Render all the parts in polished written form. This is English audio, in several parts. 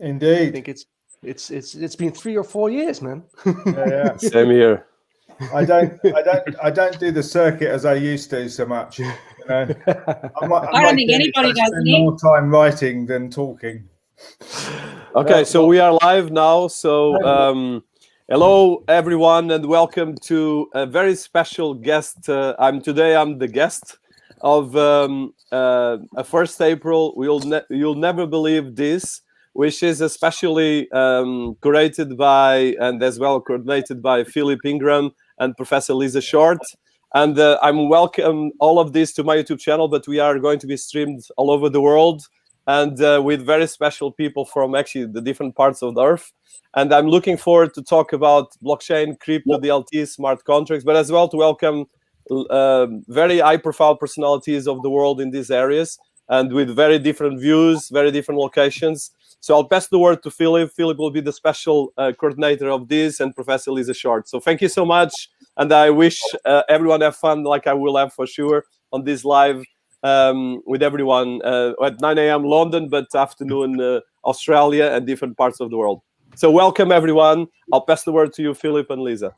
Indeed. I think it's been 3 or 4 years, man. Yeah. Same here. I don't do the circuit as I used to so much. You know? I don't think anybody does. Spend more time writing than talking. Okay, so we are live now. So hello everyone, and welcome to a very special guest. Today I'm the guest of a 1st April. You'll never believe this, which is especially curated by and as well coordinated by Philip Ingram and Professor Lisa Short. And I'm welcome all of this to my YouTube channel, but we are going to be streamed all over the world and with very special people from actually the different parts of the earth. And I'm looking forward to talk about blockchain, crypto, DLT, smart contracts, but as well to welcome very high-profile personalities of the world in these areas and with very different views, very different locations. So I'll pass the word to Philip. Philip will be the special coordinator of this, and Professor Lisa Short. So thank you so much, and I wish everyone have fun, like I will have for sure, on this live with everyone at 9 a.m. London, but afternoon Australia and different parts of the world. So welcome everyone. I'll pass the word to you, Philip and Lisa.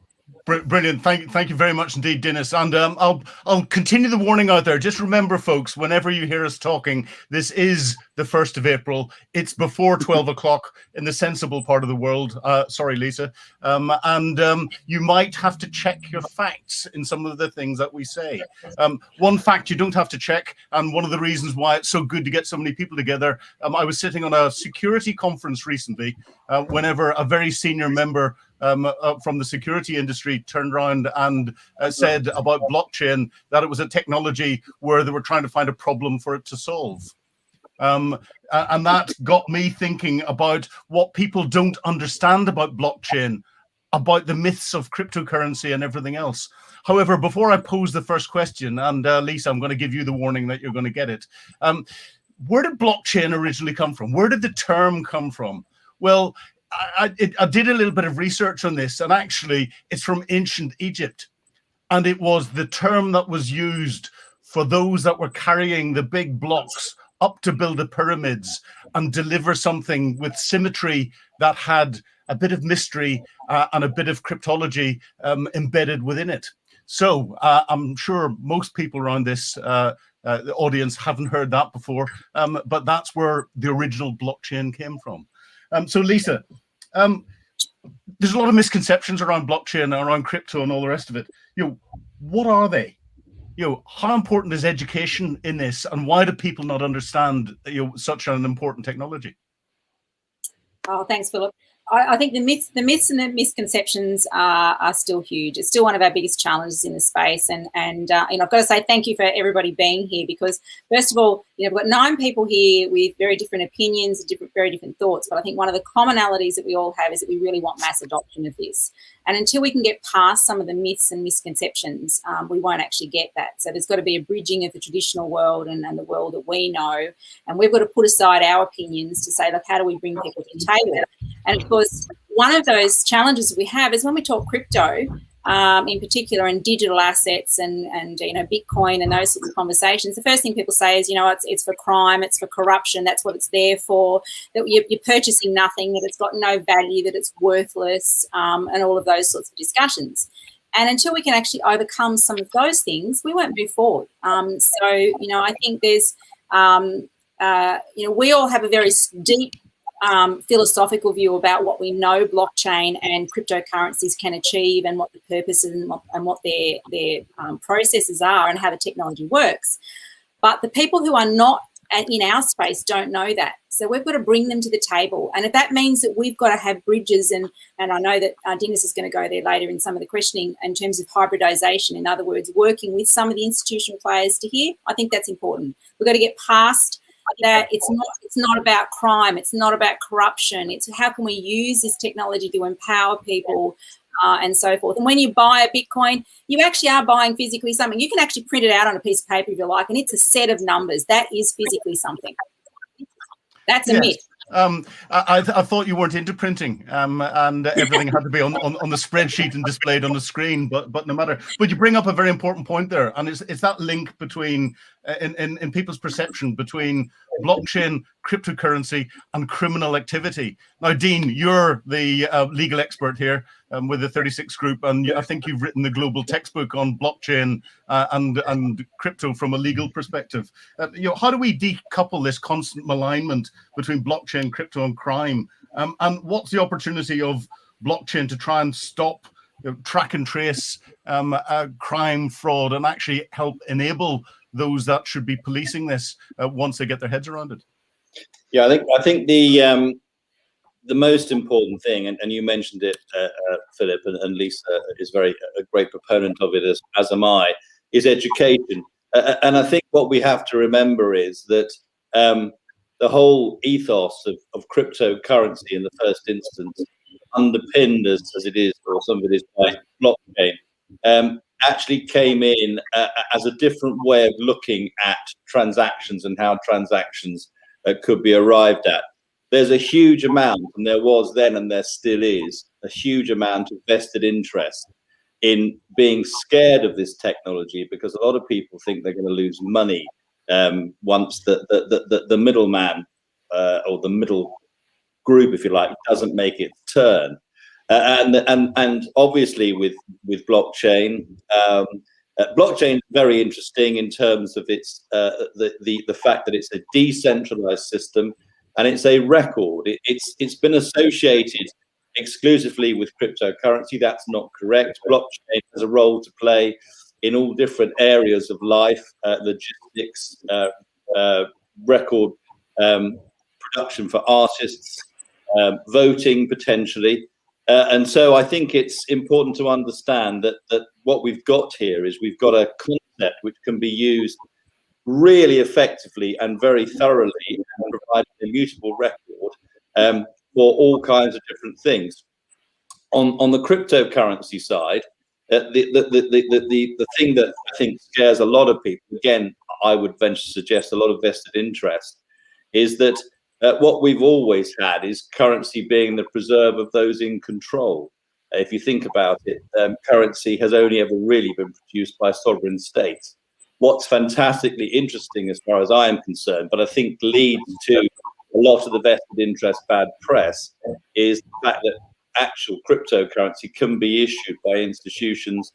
Brilliant. Thank you very much indeed, Dinis. And I'll continue the warning out there. Just remember, folks, whenever you hear us talking, this is the 1st of April. It's before 12 o'clock in the sensible part of the world. Sorry, Lisa. You might have to check your facts in some of the things that we say. One fact you don't have to check, and one of the reasons why it's so good to get so many people together. I was sitting on a security conference recently, whenever a very senior member from the security industry turned around and said about blockchain that it was a technology where they were trying to find a problem for it to solve. And that got me thinking about what people don't understand about blockchain, about the myths of cryptocurrency and everything else. However, before I pose the first question, and Lisa, I'm going to give you the warning that you're going to get it. Where did blockchain originally come from? Where did the term come from? Well, I did a little bit of research on this, and actually it's from ancient Egypt. And it was the term that was used for those that were carrying the big blocks up to build the pyramids and deliver something with symmetry that had a bit of mystery and a bit of cryptology embedded within it. So I'm sure most people around this the audience haven't heard that before, but that's where the original blockchain came from. So Lisa, there's a lot of misconceptions around blockchain, around crypto, and all the rest of it. What are they? How important is education in this, and why do people not understand such an important technology? Oh, thanks, Philip. I think the myths and the misconceptions are still huge. It's still one of our biggest challenges in the space. And I've got to say thank you for everybody being here, because first of all, we've got 9 people here with very different opinions, very different thoughts. But I think one of the commonalities that we all have is that we really want mass adoption of this. And until we can get past some of the myths and misconceptions, we won't actually get that. So there's got to be a bridging of the traditional world and the world that we know. And we've got to put aside our opinions to say, look, how do we bring people to the table? And of course, one of those challenges we have is when we talk crypto, in particular, and digital assets and Bitcoin and those sorts of conversations, the first thing people say is, it's for crime, it's for corruption, that's what it's there for, that you're purchasing nothing, that it's got no value, that it's worthless, and all of those sorts of discussions. And until we can actually overcome some of those things, we won't move forward. I think there's, we all have a very deep philosophical view about what we know blockchain and cryptocurrencies can achieve, and what the purposes and what their processes are, and how the technology works. But the people who are not in our space don't know that. So we've got to bring them to the table. And if that means that we've got to have bridges, and I know that Dinis is going to go there later in some of the questioning in terms of hybridization, in other words, working with some of the institutional players to here, I think that's important. We've got to get past that. It's not about crime, it's not about corruption, it's how can we use this technology to empower people and so forth. And when you buy a Bitcoin, you actually are buying physically something. You can actually print it out on a piece of paper if you like, and it's a set of numbers. That is physically something. That's a myth. I thought you weren't into printing, and everything had to be on the spreadsheet and displayed on the screen. But no matter. But you bring up a very important point there, and it's that link between in people's perception between blockchain, cryptocurrency, and criminal activity. Now, Dean, you're the legal expert here with the 36 Group, and I think you've written the global textbook on blockchain and crypto from a legal perspective. How do we decouple this constant malignment between blockchain, crypto, and crime? And what's the opportunity of blockchain to try and stop, track and trace crime, fraud, and actually help enable those that should be policing this once they get their heads around it? Yeah, I think the most important thing, and you mentioned it, Philip, and Lisa is a great proponent of it, as am I, is education. And I think what we have to remember is that the whole ethos of cryptocurrency in the first instance, underpinned as it is, or some of it is by blockchain, actually came in as a different way of looking at transactions and how transactions could be arrived at. There's a huge amount, and there was then and there still is, a huge amount of vested interest in being scared of this technology, because a lot of people think they're going to lose money once the middleman or the middle group, if you like, doesn't make its turn. And obviously with blockchain, blockchain is very interesting in terms of its the fact that it's a decentralized system and it's a record. It's been associated exclusively with cryptocurrency. That's not correct. Blockchain has a role to play in all different areas of life, logistics, record production for artists, voting potentially. And so I think it's important to understand that what we've got here is we've got a concept which can be used really effectively and very thoroughly and provide an immutable record for all kinds of different things. On the cryptocurrency side, the thing that I think scares a lot of people, again, I would venture to suggest a lot of vested interest, is that what we've always had is currency being the preserve of those in control. If you think about it, currency has only ever really been produced by sovereign states. What's fantastically interesting as far as I am concerned, but I think leads to a lot of the vested interest bad press, is the fact that actual cryptocurrency can be issued by institutions,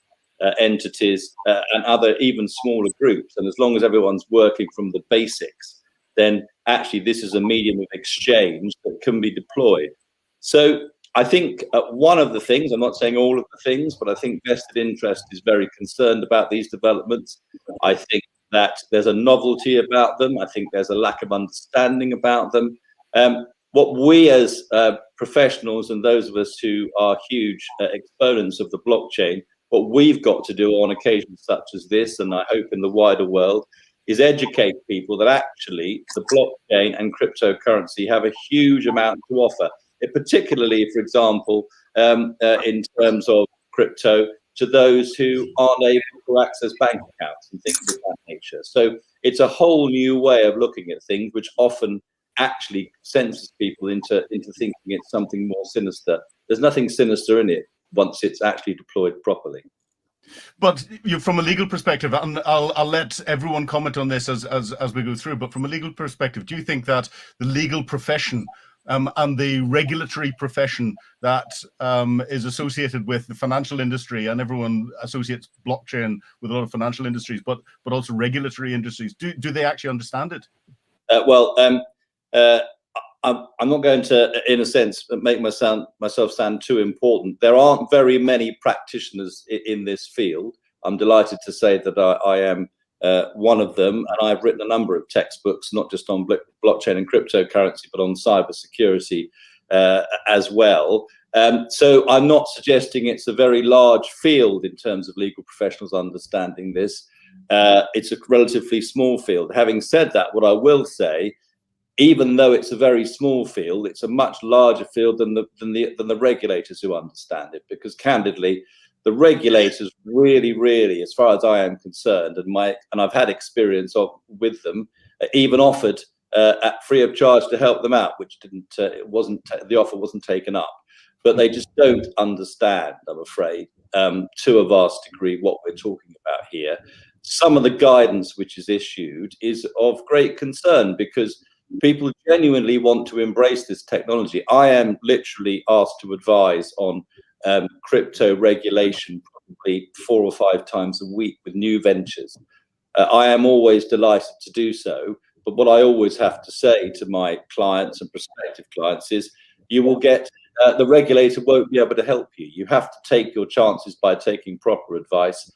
entities, and other even smaller groups. And as long as everyone's working from the basics, then actually this is a medium of exchange that can be deployed. So I think one of the things, I'm not saying all of the things, but I think vested interest is very concerned about these developments. I think that there's a novelty about them. I think there's a lack of understanding about them. What we as professionals and those of us who are huge exponents of the blockchain, what we've got to do on occasions such as this, and I hope in the wider world, is educate people that actually the blockchain and cryptocurrency have a huge amount to offer. It particularly, for example, in terms of crypto, to those who aren't able to access bank accounts and things of that nature. So it's a whole new way of looking at things, which often actually senses people into thinking it's something more sinister. There's nothing sinister in it once it's actually deployed properly. But from a legal perspective, and I'll let everyone comment on this as we go through, but from a legal perspective, do you think that the legal profession and the regulatory profession that is associated with the financial industry, and everyone associates blockchain with a lot of financial industries, but also regulatory industries, do they actually understand it? I'm not going to, in a sense, make myself sound too important. There aren't very many practitioners in this field. I'm delighted to say that I am one of them, and I've written a number of textbooks, not just on blockchain and cryptocurrency, but on cybersecurity as well. So I'm not suggesting it's a very large field in terms of legal professionals understanding this. It's a relatively small field. Having said that, what I will say, even though it's a very small field, it's a much larger field than the regulators who understand it, because candidly, the regulators really, as far as I am concerned, and I've had experience with them, even offered at free of charge to help them out, which the offer wasn't taken up. But they just don't understand, I'm afraid, to a vast degree, what we're talking about here. Some of the guidance which is issued is of great concern, because People genuinely want to embrace this technology. I am literally asked to advise on crypto regulation probably 4 or 5 times a week with new ventures. I am always delighted to do so, but what I always have to say to my clients and prospective clients is, you will get, the regulator won't be able to help you. You have to take your chances by taking proper advice.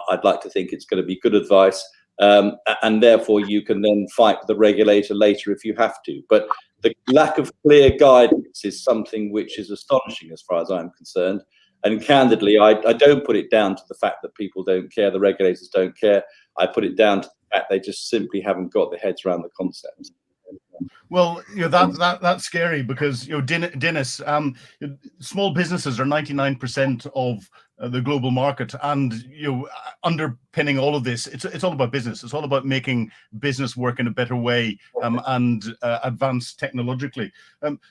I'd like to think it's going to be good advice, and therefore you can then fight the regulator later if you have to. But the lack of clear guidance is something which is astonishing as far as I'm concerned. And candidly, I don't put it down to the fact that people don't care, the regulators don't care. I put it down to the fact they just simply haven't got their heads around the concept. Well, that's scary because Dinis, small businesses are 99% of the global market, and underpinning all of this, it's all about business. It's all about making business work in a better way and advance technologically.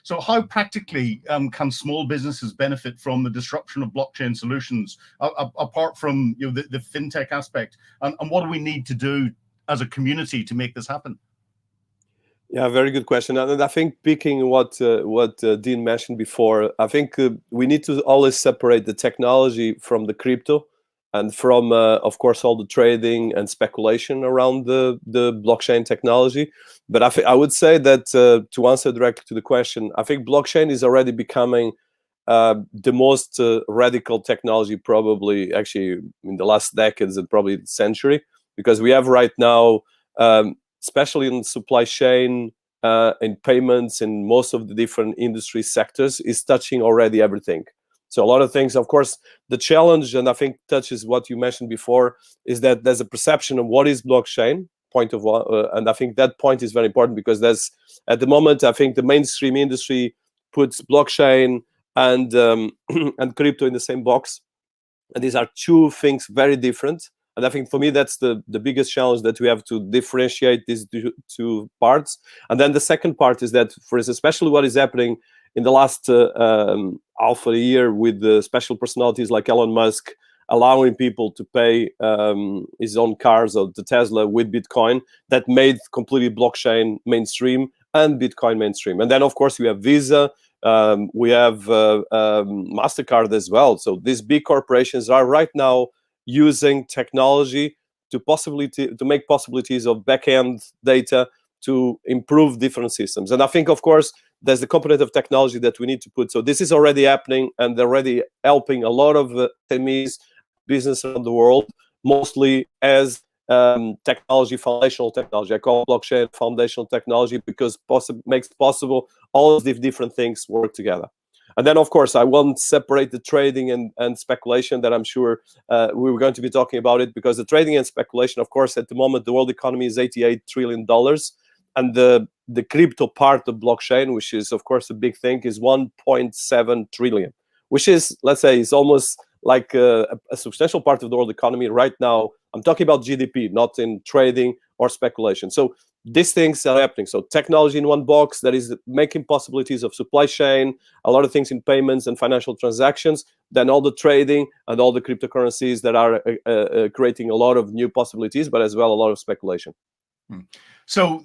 So, how practically can small businesses benefit from the disruption of blockchain solutions, apart from the fintech aspect? And what do we need to do as a community to make this happen? Yeah, very good question. And I think picking what Dean mentioned before, I think we need to always separate the technology from the crypto and from, of course, all the trading and speculation around the blockchain technology. But I would say that to answer directly to the question, I think blockchain is already becoming the most radical technology probably actually in the last decades and probably century, because we have right now especially in supply chain, in payments, in most of the different industry sectors, is touching already everything. So a lot of things, of course, the challenge, and I think touches what you mentioned before, is that there's a perception of what is blockchain, point of and I think that point is very important, because there's, at the moment, I think the mainstream industry puts blockchain and and crypto in the same box. And these are two things very different. And I think for me, that's the biggest challenge, that we have to differentiate these two parts. And then the second part is that, for instance, especially what is happening in the last half a year with the special personalities like Elon Musk allowing people to pay his own cars or the Tesla with Bitcoin, that made completely blockchain mainstream and Bitcoin mainstream. And then, of course, we have Visa, we have MasterCard as well. So these big corporations are right now using technology to make possibilities of back-end data to improve different systems. And I think, of course, there's the component of technology that we need to put. So this is already happening, and they're already helping a lot of SMEs, business around the world, mostly as technology, foundational technology. I call blockchain foundational technology because makes possible all of these different things work together. And then, of course, I won't separate the trading and speculation, that I'm sure we were going to be talking about it, because the trading and speculation, of course, at the moment, the world economy is $88 trillion. And the crypto part of blockchain, which is, of course, a big thing, is 1.7 trillion, which is, let's say, is almost like a substantial part of the world economy right now. I'm talking about GDP, not in trading or speculation. So these things are happening. So technology in one box that is making possibilities of supply chain, a lot of things in payments and financial transactions, then all the trading and all the cryptocurrencies that are creating a lot of new possibilities, but as well a lot of speculation. So,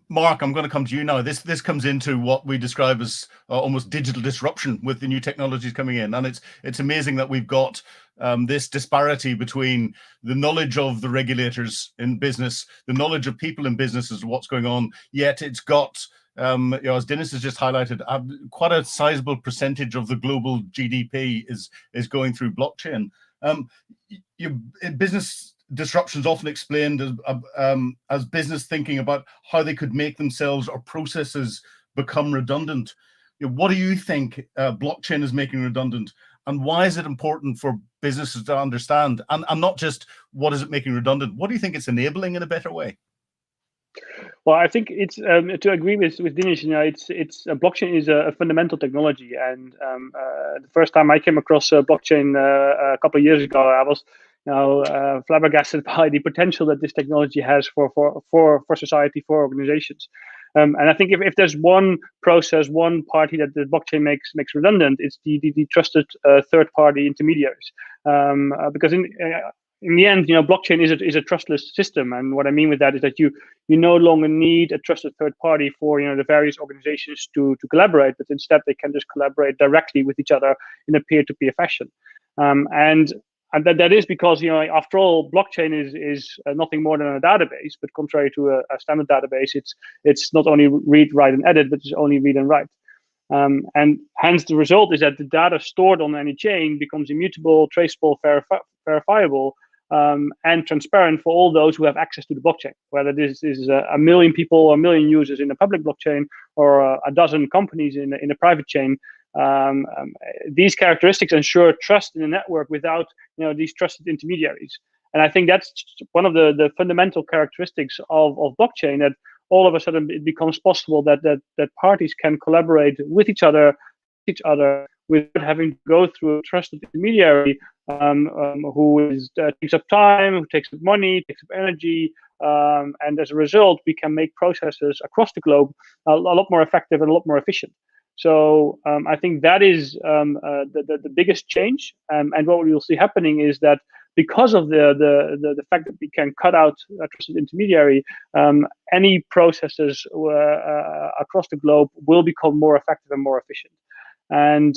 Mark, I'm going to come to you now. This comes into what we describe as almost digital disruption with the new technologies coming in, and it's amazing that we've got this disparity between the knowledge of the regulators in business, the knowledge of people in business as to what's going on. Yet it's got, as Dinis has just highlighted, quite a sizable percentage of the global GDP is going through blockchain. Business disruptions often explained as business thinking about how they could make themselves or processes become redundant. What do you think blockchain is making redundant, and why is it important for businesses to understand? And not just what is it making redundant, what do you think it's enabling in a better way? Well, I think it's to agree with Dinis. It's blockchain is a fundamental technology, and the first time I came across blockchain a couple of years ago, I was flabbergasted by the potential that this technology has for society, for organizations. And I think if there's one process, one party that the blockchain makes redundant, it's the trusted third-party intermediaries. Because in the end, blockchain is a trustless system, and what I mean with that is that you no longer need a trusted third party for the various organizations to collaborate, but instead they can just collaborate directly with each other in a peer-to-peer fashion, and that is because after all, blockchain is nothing more than a database, but contrary to a standard database, it's not only read, write, and edit, but it's only read and write. And hence the result is that the data stored on any chain becomes immutable, traceable, verifiable, and transparent for all those who have access to the blockchain, whether this is a million people or a million users in a public blockchain or a dozen companies in a private chain. These characteristics ensure trust in the network without these trusted intermediaries. And I think that's one of the fundamental characteristics of blockchain, that all of a sudden it becomes possible that parties can collaborate with each other without having to go through a trusted intermediary who takes up time, who takes up money, takes up energy, and as a result, we can make processes across the globe a lot more effective and a lot more efficient. So I think that is the biggest change, and what we will see happening is that because of the fact that we can cut out a trusted intermediary, any processes across the globe will become more effective and more efficient, and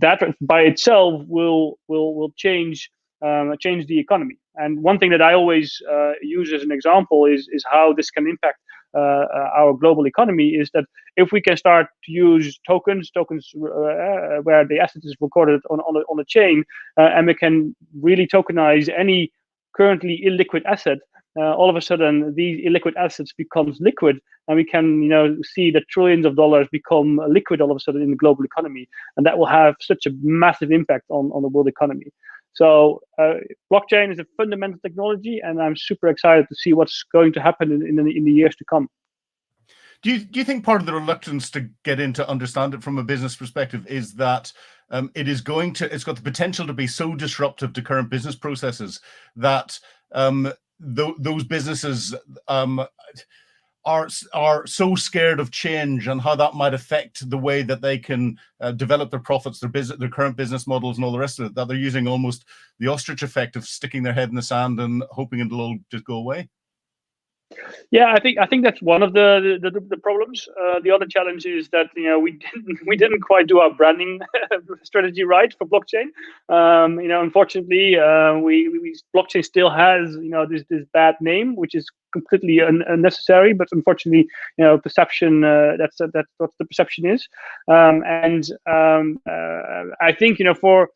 that by itself will change the economy. And one thing that I always use as an example is how this can impact our global economy is that if we can start to use tokens where the asset is recorded on a chain, and we can really tokenize any currently illiquid asset, all of a sudden these illiquid assets becomes liquid, and we can see that trillions of dollars become liquid all of a sudden in the global economy, and that will have such a massive impact on the world economy. So blockchain is a fundamental technology, and I'm super excited to see what's going to happen in the years to come. Do you think part of the reluctance to get in to understand it from a business perspective is that it's got the potential to be so disruptive to current business processes that those businesses are so scared of change and how that might affect the way that they can develop their profits, their current business models, and all the rest of it, that they're using almost the ostrich effect of sticking their head in the sand and hoping it'll all just go away? Yeah, I think that's one of the problems. The other challenge is that we didn't quite do our branding strategy right for blockchain. Unfortunately, blockchain still has this bad name, which is completely unnecessary. But unfortunately, perception that's what the perception is. I think for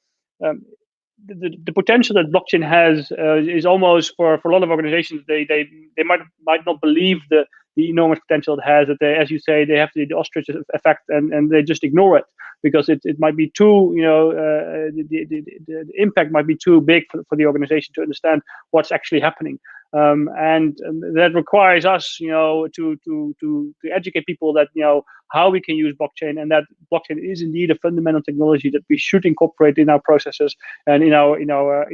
the potential that blockchain has is almost for a lot of organizations, they might not believe the enormous potential it has, that they, as you say, they have the ostrich effect and they just ignore it because it might be too the impact might be too big for the organization to understand what's actually happening, and that requires us to educate people that how we can use blockchain, and that blockchain is indeed a fundamental technology that we should incorporate in our processes and in our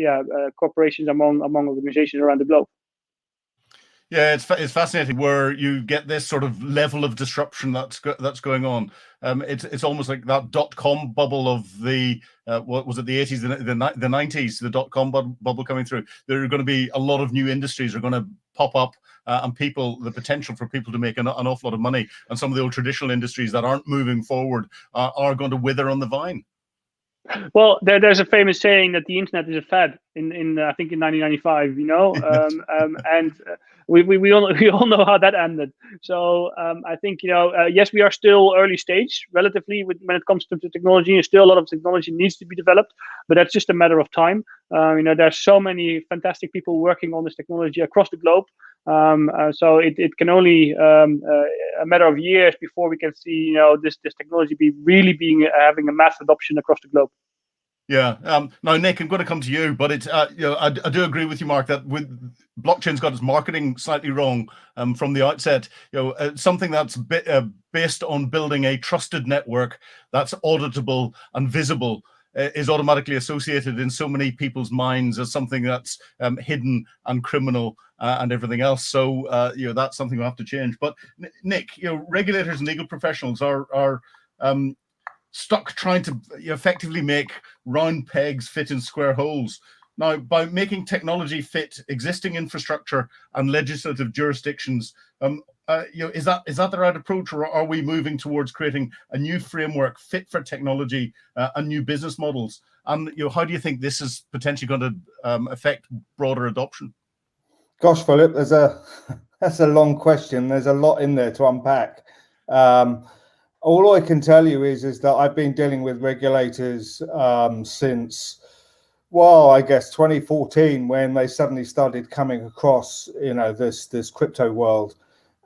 corporations among organizations around the globe. Yeah, it's fascinating where you get this sort of level of disruption that's going on. It's almost like that .com bubble of the what was it, the 80s, the 90s, the .com bubble coming through. There are going to be a lot of new industries are going to pop up, and the potential for people to make an awful lot of money. And some of the old traditional industries that aren't moving forward are going to wither on the vine. Well, there's a famous saying that the internet is a fad in I think in 1995, and we all know how that ended. So I think yes, we are still early stage relatively when it comes to technology, and still a lot of technology needs to be developed, but that's just a matter of time. There's so many fantastic people working on this technology across the globe. So it can only a matter of years before we can see this technology having a mass adoption across the globe. Yeah. Now, Nick, I'm going to come to you, but it's I do agree with you, Mark, that with blockchain's got its marketing slightly wrong from the outset. Something that's based on building a trusted network that's auditable and visible is automatically associated in so many people's minds as something that's hidden and criminal and everything else. So that's something we have to change. But Nick, regulators and legal professionals are stuck trying to effectively make round pegs fit in square holes. Now, by making technology fit existing infrastructure and legislative jurisdictions, is that the right approach, or are we moving towards creating a new framework fit for technology and new business models? And how do you think this is potentially going to affect broader adoption? Gosh, Philip, that's a long question. There's a lot in there to unpack. All I can tell you is that I've been dealing with regulators since, well, I guess 2014, when they suddenly started coming across, this crypto world.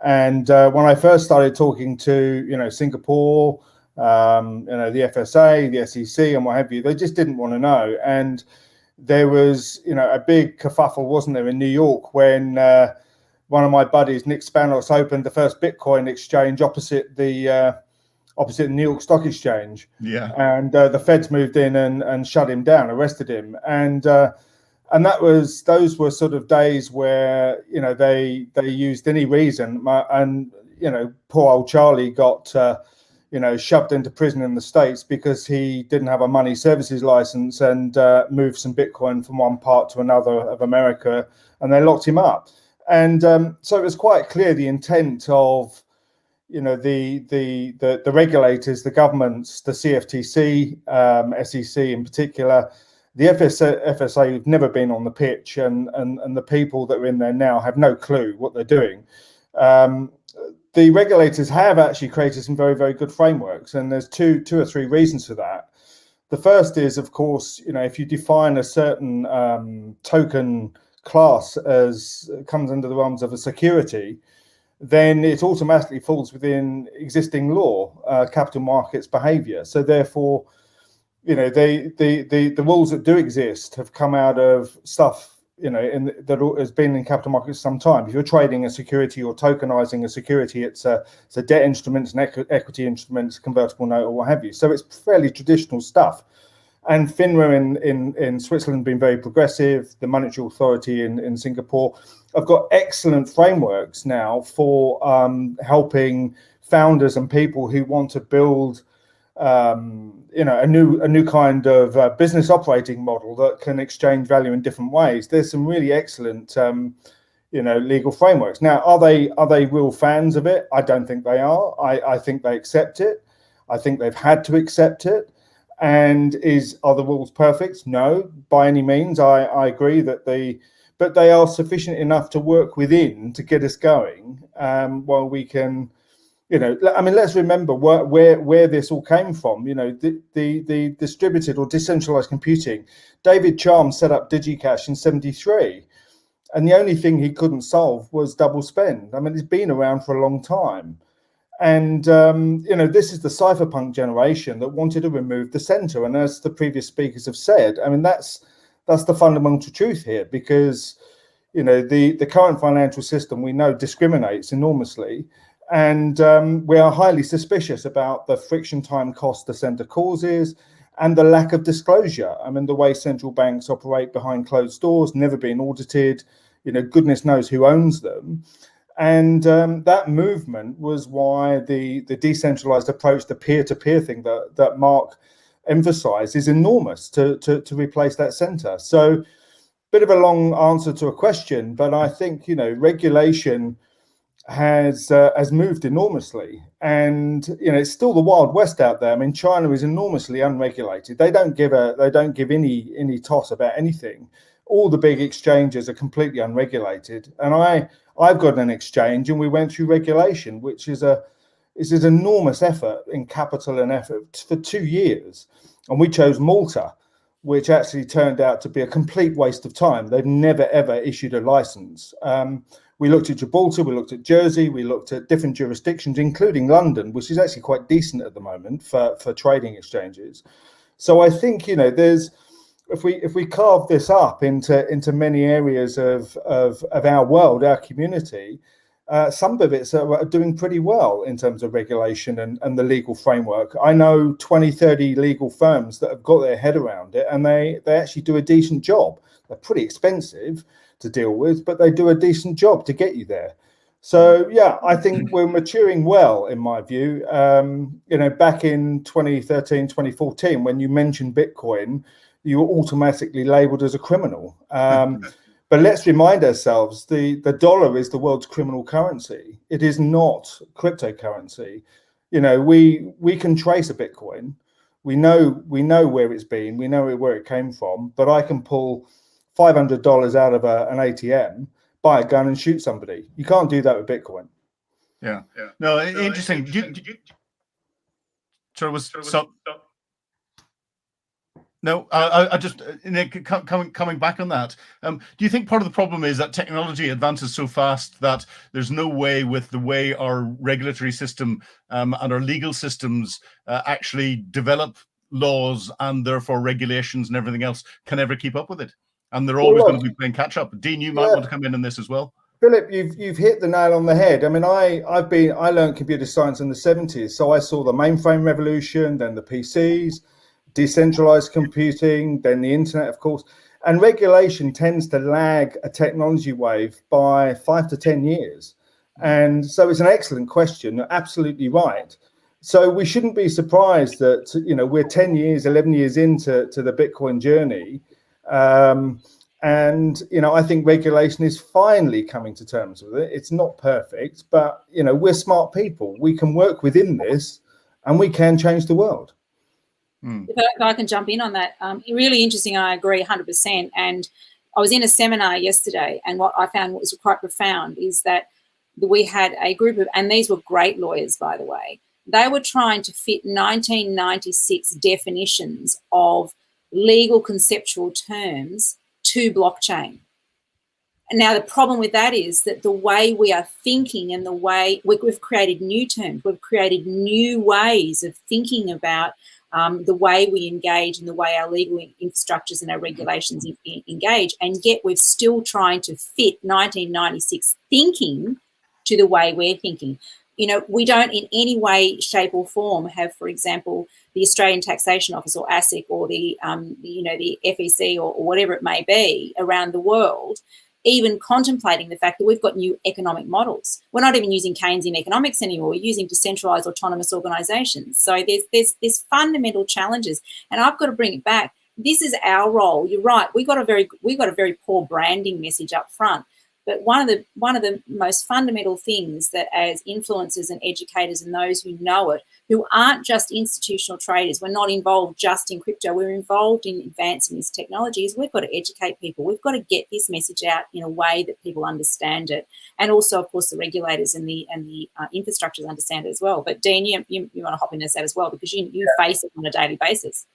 And when I first started talking to, Singapore, the FSA, the SEC, and what have you, they just didn't want to know. And there was, a big kerfuffle, wasn't there, in New York when one of my buddies, Nick Spanos, opened the first Bitcoin exchange opposite the New York Stock Exchange. Yeah. And the feds moved in and shut him down, arrested him. And those were sort of days where, they used any reason. And, poor old Charlie got, shoved into prison in the States because he didn't have a money services license and moved some Bitcoin from one part to another of America, and they locked him up. And so it was quite clear the intent of, the regulators, the governments, the CFTC, SEC in particular, the FSA have never been on the pitch, and the people that are in there now have no clue what they're doing. The regulators have actually created some very, very good frameworks, and there's two or three reasons for that. The first is, of course, if you define a certain token class as comes under the realms of a security, then it automatically falls within existing law, capital markets behavior. So therefore, the rules that do exist have come out of stuff, that has been in capital markets some time. If you're trading a security or tokenizing a security, it's a debt instrument, it's an equity instrument, it's a convertible note, or what have you. So it's fairly traditional stuff. And FINRA in Switzerland been very progressive. The Monetary Authority in Singapore have got excellent frameworks now for helping founders and people who want to build a new kind of business operating model that can exchange value in different ways. There's some really excellent legal frameworks. Now, are they real fans of it? I don't think they are. I think they accept it. I think they've had to accept it. And are the rules perfect? No, by any means. I agree that but they are sufficient enough to work within to get us going, while we can, let's remember where this all came from. The distributed or decentralized computing. David Charm set up DigiCash in '73, and the only thing he couldn't solve was double spend. It's been around for a long time. And, this is the cypherpunk generation that wanted to remove the center. And as the previous speakers have said, that's the fundamental truth here, because, the current financial system, we know, discriminates enormously. And we are highly suspicious about the friction time cost the center causes and the lack of disclosure. The way central banks operate behind closed doors, never been audited, goodness knows who owns them. And that movement was why the decentralized approach, the peer-to-peer thing that Mark emphasized, is enormous to replace that center. So, bit of a long answer to a question, but I think regulation has moved enormously, and it's still the Wild West out there. China is enormously unregulated. They don't give any toss about anything. All the big exchanges are completely unregulated, and I've got an exchange, and we went through regulation, which is an enormous effort in capital and effort for 2 years. And we chose Malta, which actually turned out to be a complete waste of time. They've never, ever issued a license. We looked at Gibraltar, we looked at Jersey, we looked at different jurisdictions, including London, which is actually quite decent at the moment for trading exchanges. So I think, if we carve this up into many areas of our world, our community, some of it's are doing pretty well in terms of regulation and the legal framework. I know 20, 30 legal firms that have got their head around it, and they actually do a decent job. They're pretty expensive to deal with, but they do a decent job to get you there. So yeah, I think we're maturing well, in my view. Back in 2013, 2014, when you mentioned Bitcoin, you're automatically labeled as a criminal. But let's remind ourselves, the dollar is the world's criminal currency. It is not cryptocurrency. You know, we can trace a Bitcoin. We know where it's been. We know where it came from. But I can pull $500 out of an ATM, buy a gun, and shoot somebody. You can't do that with Bitcoin. Yeah. No, interesting. No, I just Nick, coming back on that. Do you think part of the problem is that technology advances so fast that there's no way, with the way our regulatory system and our legal systems actually develop laws and therefore regulations and everything else, can ever keep up with it? And they're always going to be playing catch up. Dean, you might want to come in on this as well. Philip, you've hit the nail on the head. I mean, I learned computer science in the 70s, so I saw the mainframe revolution, then the PCs, decentralized computing, then the internet, of course. And regulation tends to lag a technology wave by 5 to 10 years. And so it's an excellent question. You're absolutely right. So we shouldn't be surprised that, you know, we're 10 years, 11 years into the Bitcoin journey. And, you know, I think regulation is finally coming to terms with it. It's not perfect, but, you know, we're smart people. We can work within this and we can change the world. If I can jump in on that, really interesting. I agree 100%. And I was in a seminar yesterday, and what I found was quite profound is that we had a group of, and these were great lawyers, by the way, they were trying to fit 1996 definitions of legal conceptual terms to blockchain. And now the problem with that is that the way we are thinking and the way we've created new terms, we've created new ways of thinking about the way we engage and the way our legal infrastructures and our regulations engage, and yet we're still trying to fit 1996 thinking to the way we're thinking. You know, we don't in any way, shape or form have, for example, the Australian Taxation Office or ASIC or the FEC or whatever it may be around the world even contemplating the fact that we've got new economic models. We're not even using Keynesian economics anymore. We're using decentralized autonomous organizations. So there's fundamental challenges, and I've got to bring it back. This is our role. You're right. We got a very poor branding message up front. But one of the most fundamental things that as influencers and educators and those who know it, who aren't just institutional traders, we're not involved just in crypto, we're involved in advancing this technology, is we've got to educate people. We've got to get this message out in a way that people understand it. And also, of course, the regulators and the infrastructures understand it as well. But Dean, you want to hop into that as well, because you face it on a daily basis.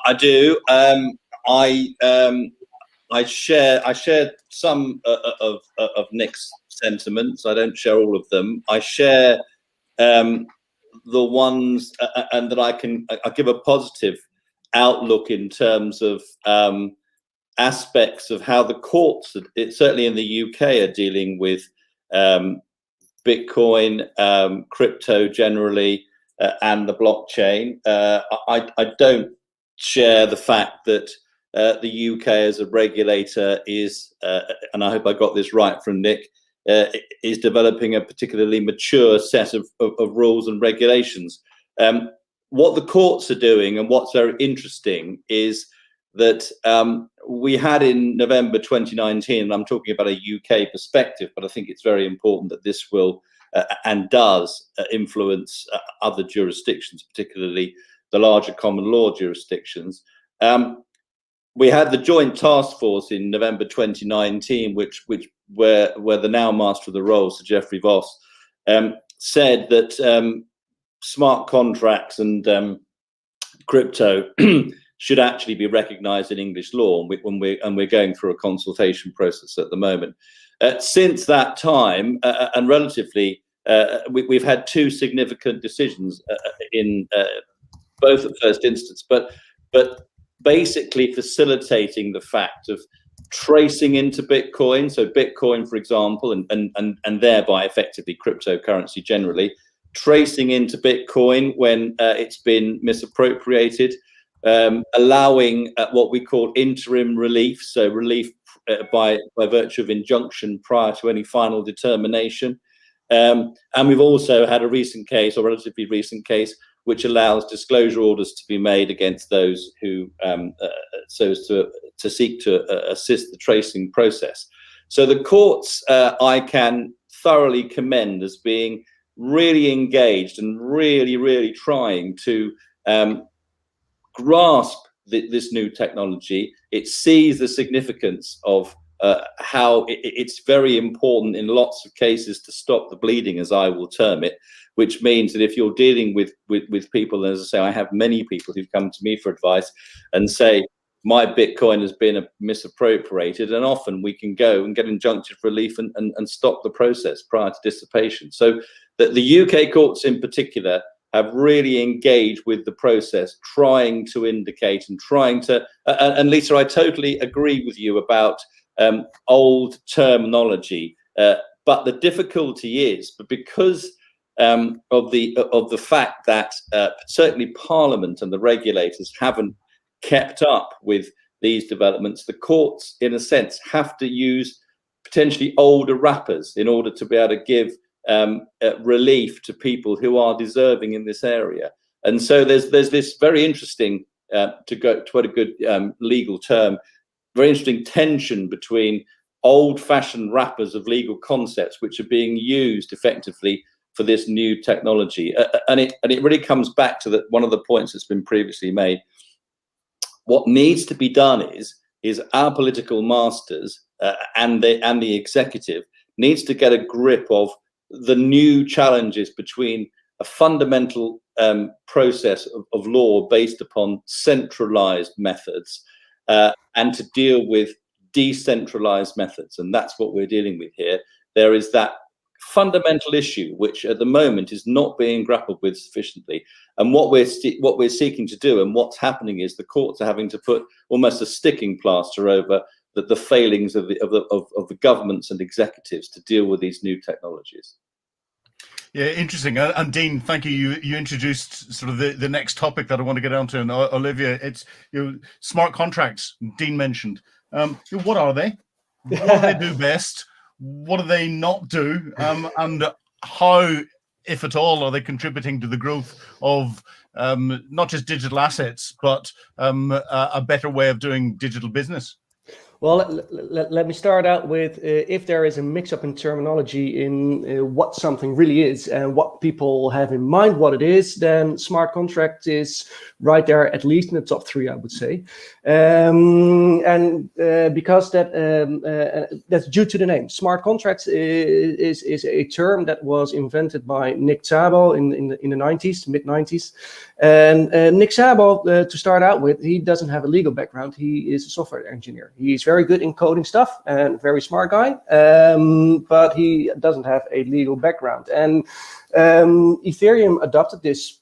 I do. I share some of Nick's sentiments. I don't share all of them. I share the ones, and that I give a positive outlook in terms of aspects of how the courts, certainly in the UK, are dealing with Bitcoin, crypto generally, and the blockchain. I don't share the fact that the UK as a regulator is, and I hope I got this right from Nick, is developing a particularly mature set of rules and regulations. What the courts are doing, and what's very interesting, is that we had in November 2019, and I'm talking about a UK perspective, but I think it's very important that this will and does influence other jurisdictions, particularly the larger common law jurisdictions. We had the joint task force in November 2019, where the now master of the role, Sir Geoffrey Voss, said that smart contracts and crypto should actually be recognised in English law, and we're going through a consultation process at the moment. Since that time, and relatively, we've had two significant decisions in both at first instance, but basically facilitating the fact of tracing into Bitcoin. So Bitcoin, for example, and thereby effectively cryptocurrency generally, tracing into Bitcoin when it's been misappropriated, allowing what we call interim relief, so relief by virtue of injunction prior to any final determination. And we've also had a recent case, or relatively recent case, which allows disclosure orders to be made against those who so as to seek to assist the tracing process. So the courts I can thoroughly commend as being really engaged and really trying to grasp this new technology. It sees the significance of how it's very important in lots of cases to stop the bleeding, as I will term it, which means that if you're dealing with people, and as I say, I have many people who've come to me for advice and say, my Bitcoin has been misappropriated, and often we can go and get injunctive relief and stop the process prior to dissipation. So that the UK courts in particular have really engaged with the process, trying to indicate and trying to, and Lisa, I totally agree with you about old terminology, but the difficulty is, because of the fact that certainly Parliament and the regulators haven't kept up with these developments, the courts, in a sense, have to use potentially older wrappers in order to be able to give relief to people who are deserving in this area. And so there's this very interesting, to go to what a good legal term, very interesting tension between old-fashioned wrappers of legal concepts which are being used effectively for this new technology. And it really comes back to one of the points that's been previously made. What needs to be done is our political masters and the executive needs to get a grip of the new challenges between a fundamental process of law based upon centralized methods and to deal with decentralized methods. And that's what we're dealing with here. There is that fundamental issue which at the moment is not being grappled with sufficiently, and what we're seeking to do, and what's happening, is the courts are having to put almost a sticking plaster over the failings of the governments and executives to deal with these new technologies. Yeah, interesting. And Dean, thank you. You introduced sort of the next topic that I want to get onto. And Olivier, it's smart contracts. Dean mentioned. What are they? What do they do best? What do they not do? And how, if at all, are they contributing to the growth of not just digital assets, but a better way of doing digital business? Well, let me start out with if there is a mix-up in terminology in what something really is and what people have in mind what it is, then smart contract is right there, at least in the top three, I would say. Because that's due to the name. Smart contracts is a term that was invented by Nick Szabo in the 90s, mid-90s. And Nick Szabo, to start out with, he doesn't have a legal background. He is a software engineer. He's very good in coding stuff and a very smart guy, but he doesn't have a legal background. And Ethereum adopted this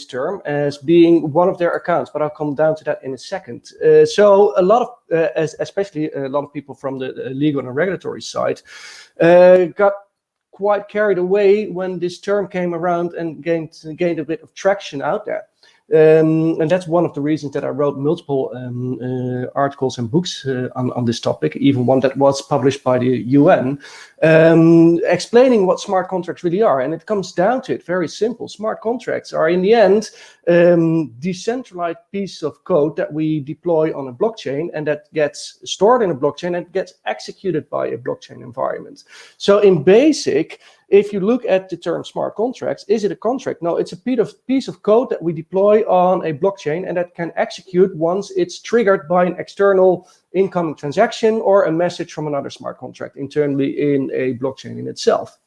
term as being one of their accounts, but I'll come down to that in a second. So a lot of, especially a lot of people from the legal and regulatory side, got quite carried away when this term came around and gained a bit of traction out there. And that's one of the reasons that I wrote multiple articles and books on this topic, even one that was published by the UN, explaining what smart contracts really are. And it comes down to it, very simple. Smart contracts are, in the end, decentralized pieces of code that we deploy on a blockchain, and that gets stored in a blockchain and gets executed by a blockchain environment. So in basic, if you look at the term smart contracts, is it a contract? No, it's a piece of code that we deploy on a blockchain and that can execute once it's triggered by an external incoming transaction or a message from another smart contract internally in a blockchain in itself.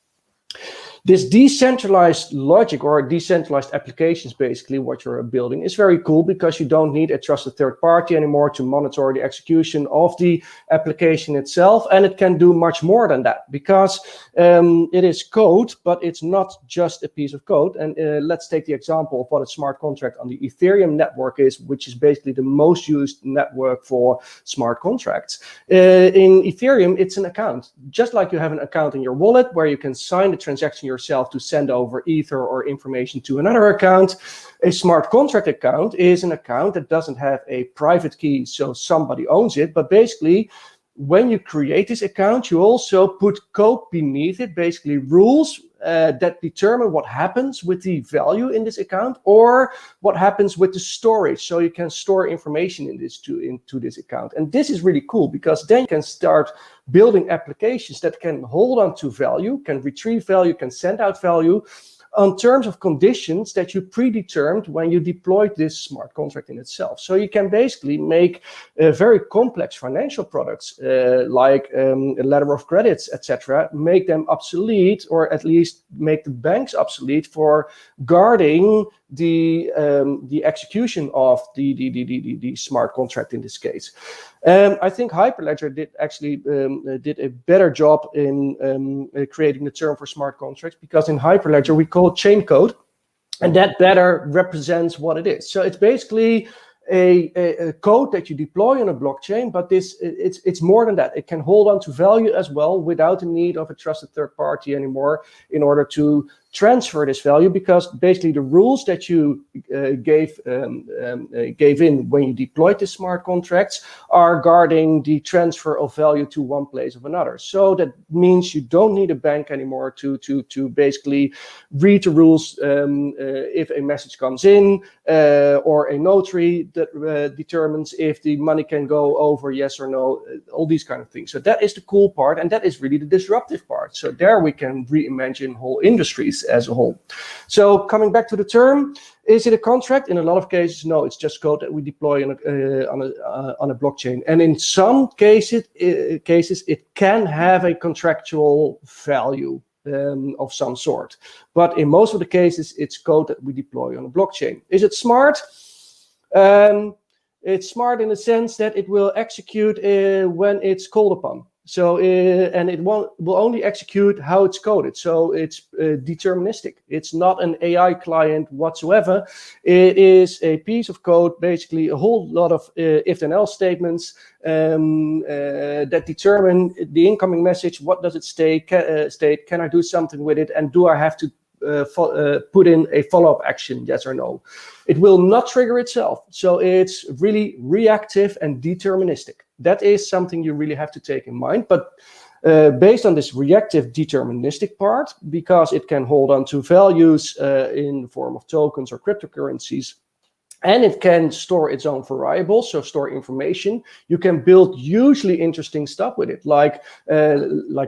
This decentralized logic or decentralized applications, basically what you're building, is very cool because you don't need a trusted third party anymore to monitor the execution of the application itself. And it can do much more than that because it is code, but it's not just a piece of code. And let's take the example of what a smart contract on the Ethereum network is, which is basically the most used network for smart contracts. In Ethereum, it's an account. Just like you have an account in your wallet where you can sign the transaction yourself to send over Ether or information to another account. A smart contract account is an account that doesn't have a private key, so somebody owns it, but basically when you create this account, you also put code beneath it, basically rules that determine what happens with the value in this account, or what happens with the storage. So you can store information into this account. And this is really cool, because then you can start building applications that can hold on to value, can retrieve value, can send out value on terms of conditions that you predetermined when you deployed this smart contract in itself. So you can basically make very complex financial products like a letter of credits, etc., make them obsolete, or at least make the banks obsolete for guarding the execution of the smart contract in this case. I think Hyperledger did a better job in creating the term for smart contracts, because in Hyperledger we call it chain code, and that better represents what it is. So it's basically a code that you deploy on a blockchain, but it's more than that. It can hold on to value as well without the need of a trusted third party anymore in order to transfer this value, because basically the rules that you gave in when you deployed the smart contracts are guarding the transfer of value to one place of another. So that means you don't need a bank anymore to basically read the rules if a message comes in, or a notary that determines if the money can go over yes or no, all these kind of things. So that is the cool part, and that is really the disruptive part. So there we can reimagine whole industries as a whole. So coming back to the term, is it a contract? In a lot of cases, no, it's just code that we deploy on a blockchain. And in some cases, it can have a contractual value of some sort. But in most of the cases, it's code that we deploy on a blockchain. Is it smart? It's smart in the sense that it will execute when it's called upon. So, and it will only execute how it's coded. So it's deterministic. It's not an AI client whatsoever. It is a piece of code, basically a whole lot of if then else statements that determine the incoming message. What does it state? Can I do something with it? And do I have to put in a follow-up action, yes or no? It will not trigger itself. So it's really reactive and deterministic. That is something you really have to take in mind. But based on this reactive deterministic part, because it can hold on to values in the form of tokens or cryptocurrencies, and it can store its own variables, so store information, you can build hugely interesting stuff with it, like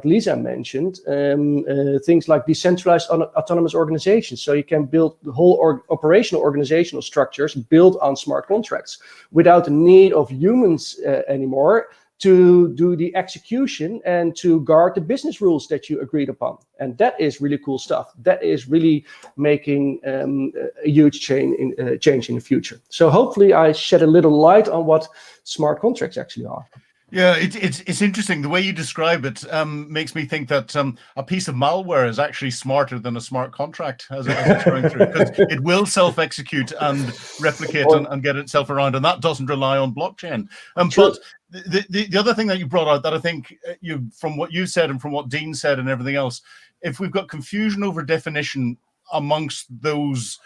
Lisa mentioned, things like decentralized autonomous organizations. So you can build the whole operational organizational structures built on smart contracts without the need of humans anymore to do the execution and to guard the business rules that you agreed upon. And that is really cool stuff. That is really making a huge change in the future. So hopefully I shed a little light on what smart contracts actually are. Yeah, it's interesting. The way you describe it makes me think that a piece of malware is actually smarter than a smart contract as it's going through, because it will self-execute and replicate and get itself around, and that doesn't rely on blockchain. But the other thing that you brought out that I think from what you said and from what Dean said and everything else, if we've got confusion over definition amongst those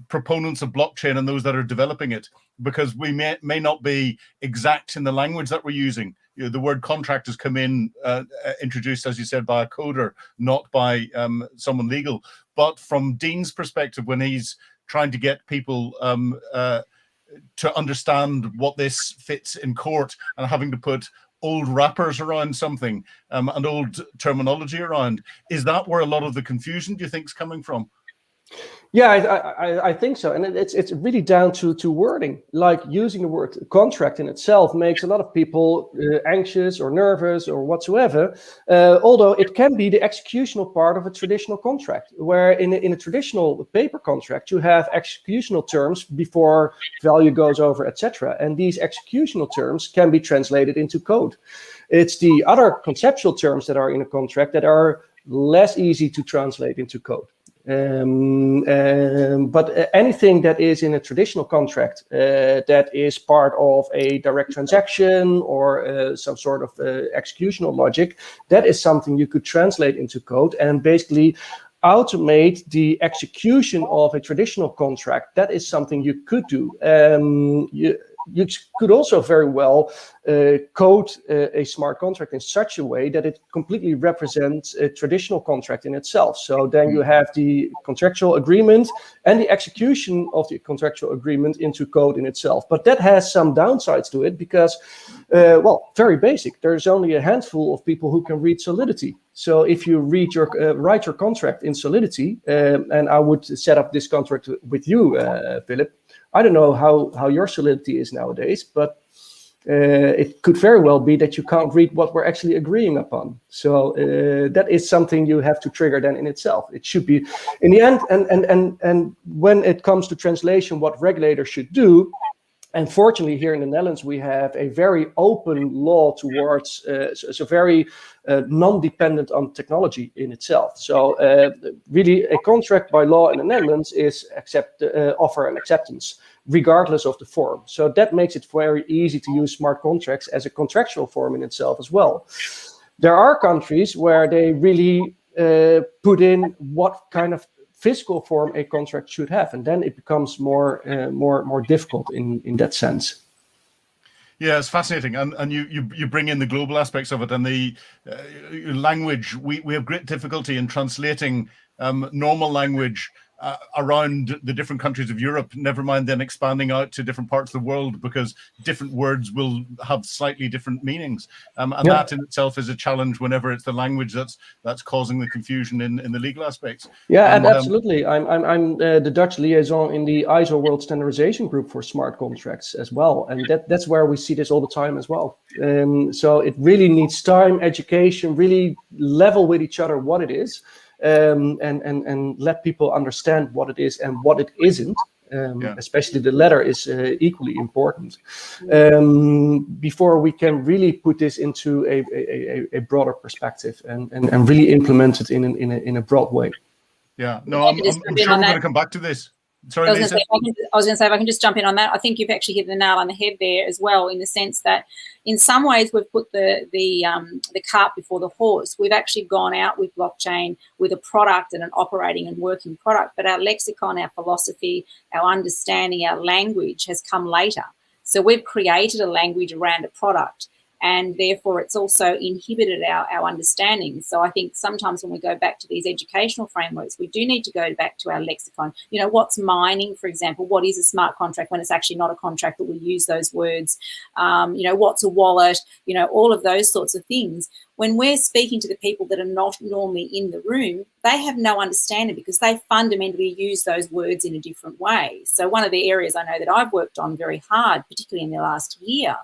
proponents of blockchain and those that are developing it, because we may not be exact in the language that we're using. The word contract has come in, introduced, as you said, by a coder, not by someone legal. But from Dean's perspective, when he's trying to get people to understand what this fits in court and having to put old wrappers around something and old terminology around, is that where a lot of the confusion, do you think, is coming from? Yeah, I think so. And it's really down to wording. Like using the word contract in itself makes a lot of people anxious or nervous or whatsoever, although it can be the executional part of a traditional contract, where in a traditional paper contract, you have executional terms before value goes over, etc. And these executional terms can be translated into code. It's the other conceptual terms that are in a contract that are less easy to translate into code. But anything that is in a traditional contract that is part of a direct transaction or some sort of executional logic, that is something you could translate into code and basically automate the execution of a traditional contract. That is something you could do. you could also very well code a smart contract in such a way that it completely represents a traditional contract in itself. So then you have the contractual agreement and the execution of the contractual agreement into code in itself. But that has some downsides to it because, well, very basic. There's only a handful of people who can read Solidity. So if you read your write your contract in Solidity, and I would set up this contract with you, Philip. I don't know how your Solidity is nowadays, but it could very well be that you can't read what we're actually agreeing upon. So that is something you have to trigger then in itself. It should be in the end, and when it comes to translation, what regulators should do. And fortunately, here in the Netherlands, we have a very open law towards, so very non-dependent on technology in itself. So really, a contract by law in the Netherlands is offer and acceptance, regardless of the form. So that makes it very easy to use smart contracts as a contractual form in itself as well. There are countries where they really put in what kind of physical form a contract should have, and then it becomes more difficult in that sense. Yeah, it's fascinating, and you bring in the global aspects of it and the language. We have great difficulty in translating normal language around the different countries of Europe, never mind then expanding out to different parts of the world, because different words will have slightly different meanings. And that in itself is a challenge whenever it's the language that's causing the confusion in the legal aspects. Yeah, and absolutely. I'm the Dutch liaison in the ISO World Standardization Group for smart contracts as well. And that's where we see this all the time as well. So it really needs time, education, really level with each other what it is. And let people understand what it is and what it isn't. Especially the latter is equally important. Before we can really put this into a broader perspective and really implement it in a broad way. Yeah, no, I'm sure we're going to come back to this. Sorry, Lisa. I was going to say, if I can just jump in on that, I think you've actually hit the nail on the head there as well, in the sense that in some ways we've put the cart before the horse. We've actually gone out with blockchain with a product and an operating and working product, but our lexicon, our philosophy, our understanding, our language has come later. So we've created a language around a product, and therefore it's also inhibited our understanding. So I think sometimes when we go back to these educational frameworks, we do need to go back to our lexicon. You know, what's mining, for example? What is a smart contract when it's actually not a contract, but we use those words? You know, what's a wallet? You know, all of those sorts of things. When we're speaking to the people that are not normally in the room, they have no understanding because they fundamentally use those words in a different way. So one of the areas I know that I've worked on very hard, particularly in the last year,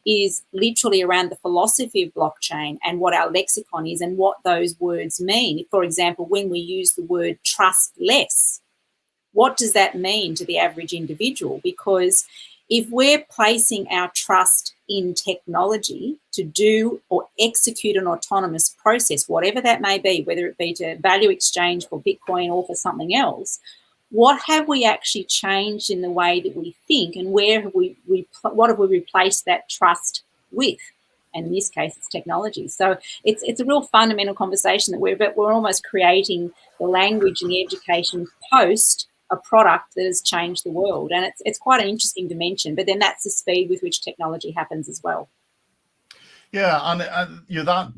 is literally around the philosophy of blockchain and what our lexicon is and what those words mean. For example, when we use the word trustless, what does that mean to the average individual? Because if we're placing our trust in technology to do or execute an autonomous process, whatever that may be, whether it be to value exchange for Bitcoin or for something else, what have we actually changed in the way that we think, and where have what have we replaced that trust with? And in this case, it's technology. So it's a real fundamental conversation that we're almost creating the language and the education post a product that has changed the world, and it's quite an interesting dimension. But then that's the speed with which technology happens as well. Yeah, and you know, that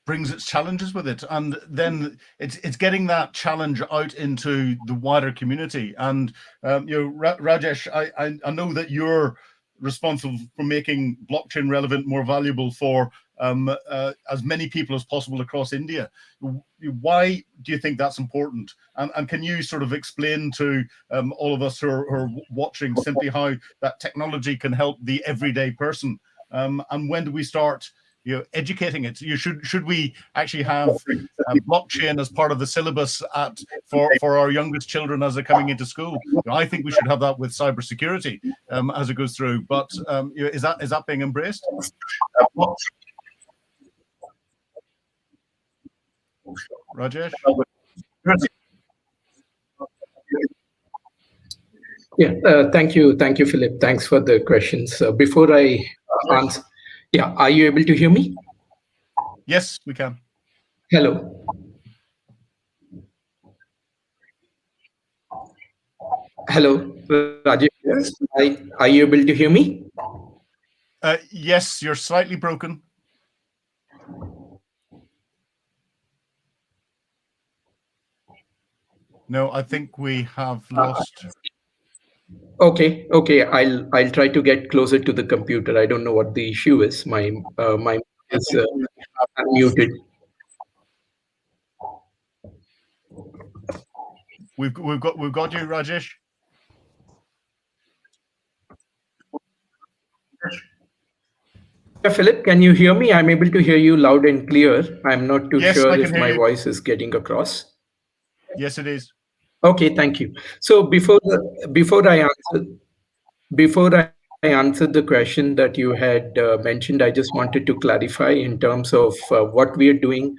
brings its challenges with it, and then it's getting that challenge out into the wider community. And you know, Rajesh, I know that you're responsible for making blockchain relevant, more valuable for as many people as possible across India. Why do you think that's important? And can you sort of explain to all of us who are watching simply how that technology can help the everyday person? And when do we start, you know, educating it? Should we actually have blockchain as part of the syllabus for our youngest children as they're coming into school? You know, I think we should have that with cybersecurity as it goes through. But you know, is that being embraced? Rajesh? Yeah, thank you, Philip. Thanks for the questions. Before I answer, yeah, are you able to hear me? Yes, we can. Hello. Hello, Rajesh. Yes. Are you able to hear me? Yes, you're slightly broken. No, I think we have lost. Okay. I'll try to get closer to the computer. I don't know what the issue is. My is unmuted. We've got you, Rajesh. Yeah, Philip, can you hear me? I'm able to hear you loud and clear. I'm not too Yes, sure I can if hear my you. voice is getting across. Yes, it is. Okay, thank you. So before I answered the question that you had mentioned, I just wanted to clarify in terms of what we are doing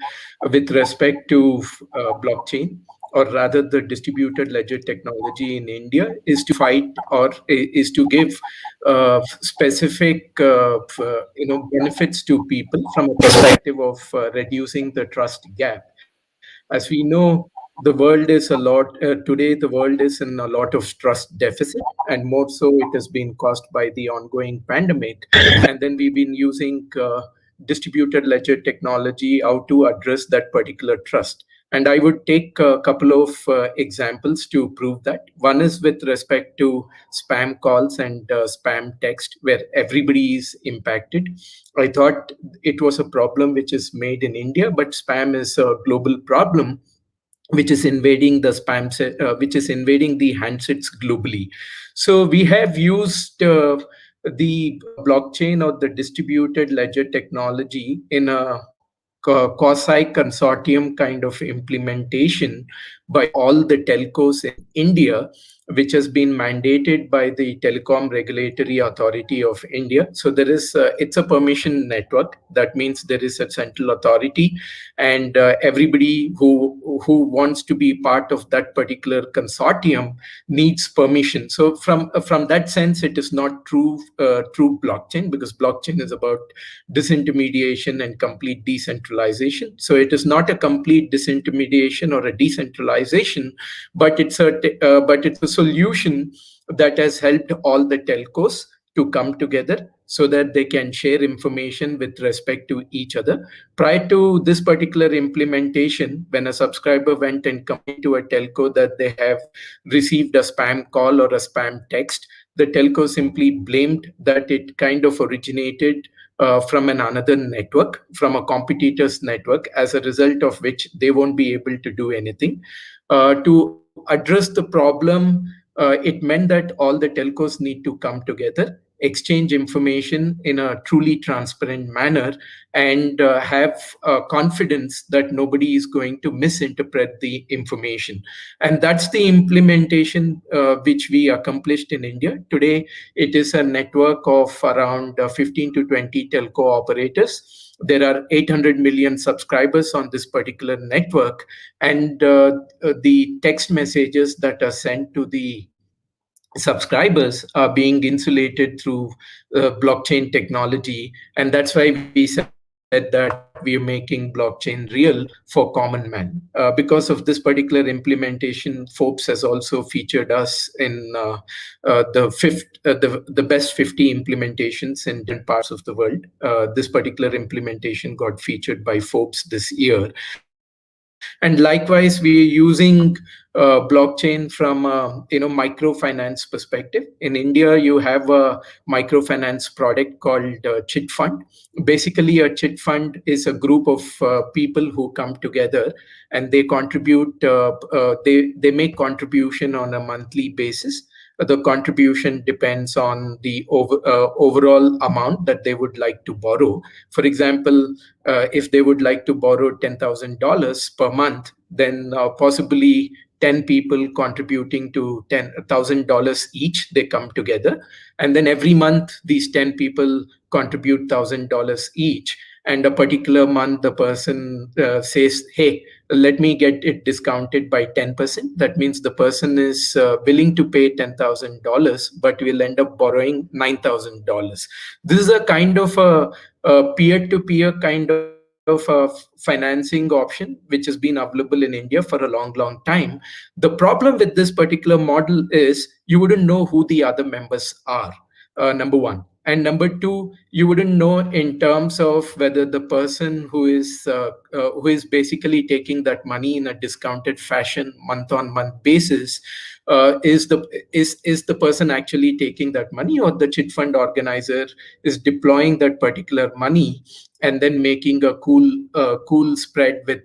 with respect to blockchain, or rather the distributed ledger technology in India, is to fight or is to give specific benefits to people from a perspective of reducing the trust gap. As we know, the world is today the world is in a lot of trust deficit, and more so it has been caused by the ongoing pandemic. And then we've been using distributed ledger technology how to address that particular trust. And I would take a couple of examples to prove that. One is with respect to spam calls and spam text, where everybody is impacted. I thought it was a problem which is made in India, but spam is a global problem which is invading the which is invading the handsets globally. So we have used the blockchain or the distributed ledger technology in a quasi consortium kind of implementation by all the telcos in India, which has been mandated by the Telecom Regulatory Authority of India. So there is it's a permission network. That means there is a central authority, and everybody who wants to be part of that particular consortium needs permission. So from that sense, it is not true blockchain, because blockchain is about disintermediation and complete decentralization. So it is not a complete disintermediation or a decentralization, but it's a solution that has helped all the telcos to come together so that they can share information with respect to each other. Prior to this particular implementation, when a subscriber went and complained to a telco that they have received a spam call or a spam text, the telco simply blamed that it kind of originated from another network, from a competitor's network, as a result of which they won't be able to do anything. To address the problem, it meant that all the telcos need to come together, exchange information in a truly transparent manner, and have confidence that nobody is going to misinterpret the information. And that's the implementation which we accomplished in India. Today, it is a network of around 15 to 20 telco operators. There are 800 million subscribers on this particular network, and the text messages that are sent to the subscribers are being insulated through blockchain technology. And that's why we said that we are making blockchain real for common man. Because of this particular implementation, Forbes has also featured us in the best 50 implementations in different parts of the world. This particular implementation got featured by Forbes this year. And likewise, we are using blockchain from a microfinance perspective. In India, you have a microfinance product called Chit Fund. Basically, a Chit Fund is a group of people who come together and they contribute. They make contribution on a monthly basis. The contribution depends on the overall amount that they would like to borrow. For example, if they would like to borrow $10,000 per month, then possibly 10 people contributing to $10,000 each, they come together. And then every month, these 10 people contribute $1,000 each. And a particular month, the person says, hey, let me get it discounted by 10%. That means the person is willing to pay $10,000, but will end up borrowing $9,000. This is a kind of a peer-to-peer kind of of a financing option which has been available in India for a long time. The problem with this particular model is you wouldn't know who the other members are, number one. And number two, you wouldn't know in terms of whether the person who is basically taking that money in a discounted fashion, month-on-month basis, is the person actually taking that money, or the chit fund organizer is deploying that particular money and then making a cool spread with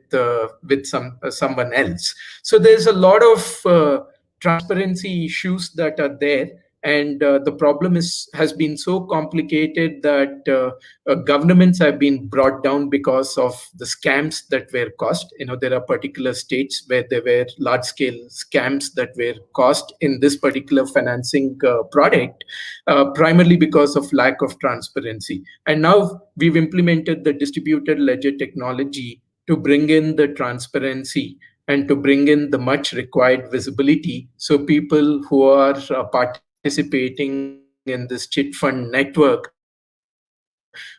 someone else. So there's a lot of transparency issues that are there. And the problem has been so complicated that governments have been brought down because of the scams that were caused. There are particular states where there were large-scale scams that were caused in this particular financing product, primarily because of lack of transparency. And now we've implemented the distributed ledger technology to bring in the transparency and to bring in the much required visibility, so people who are participating in this chit fund network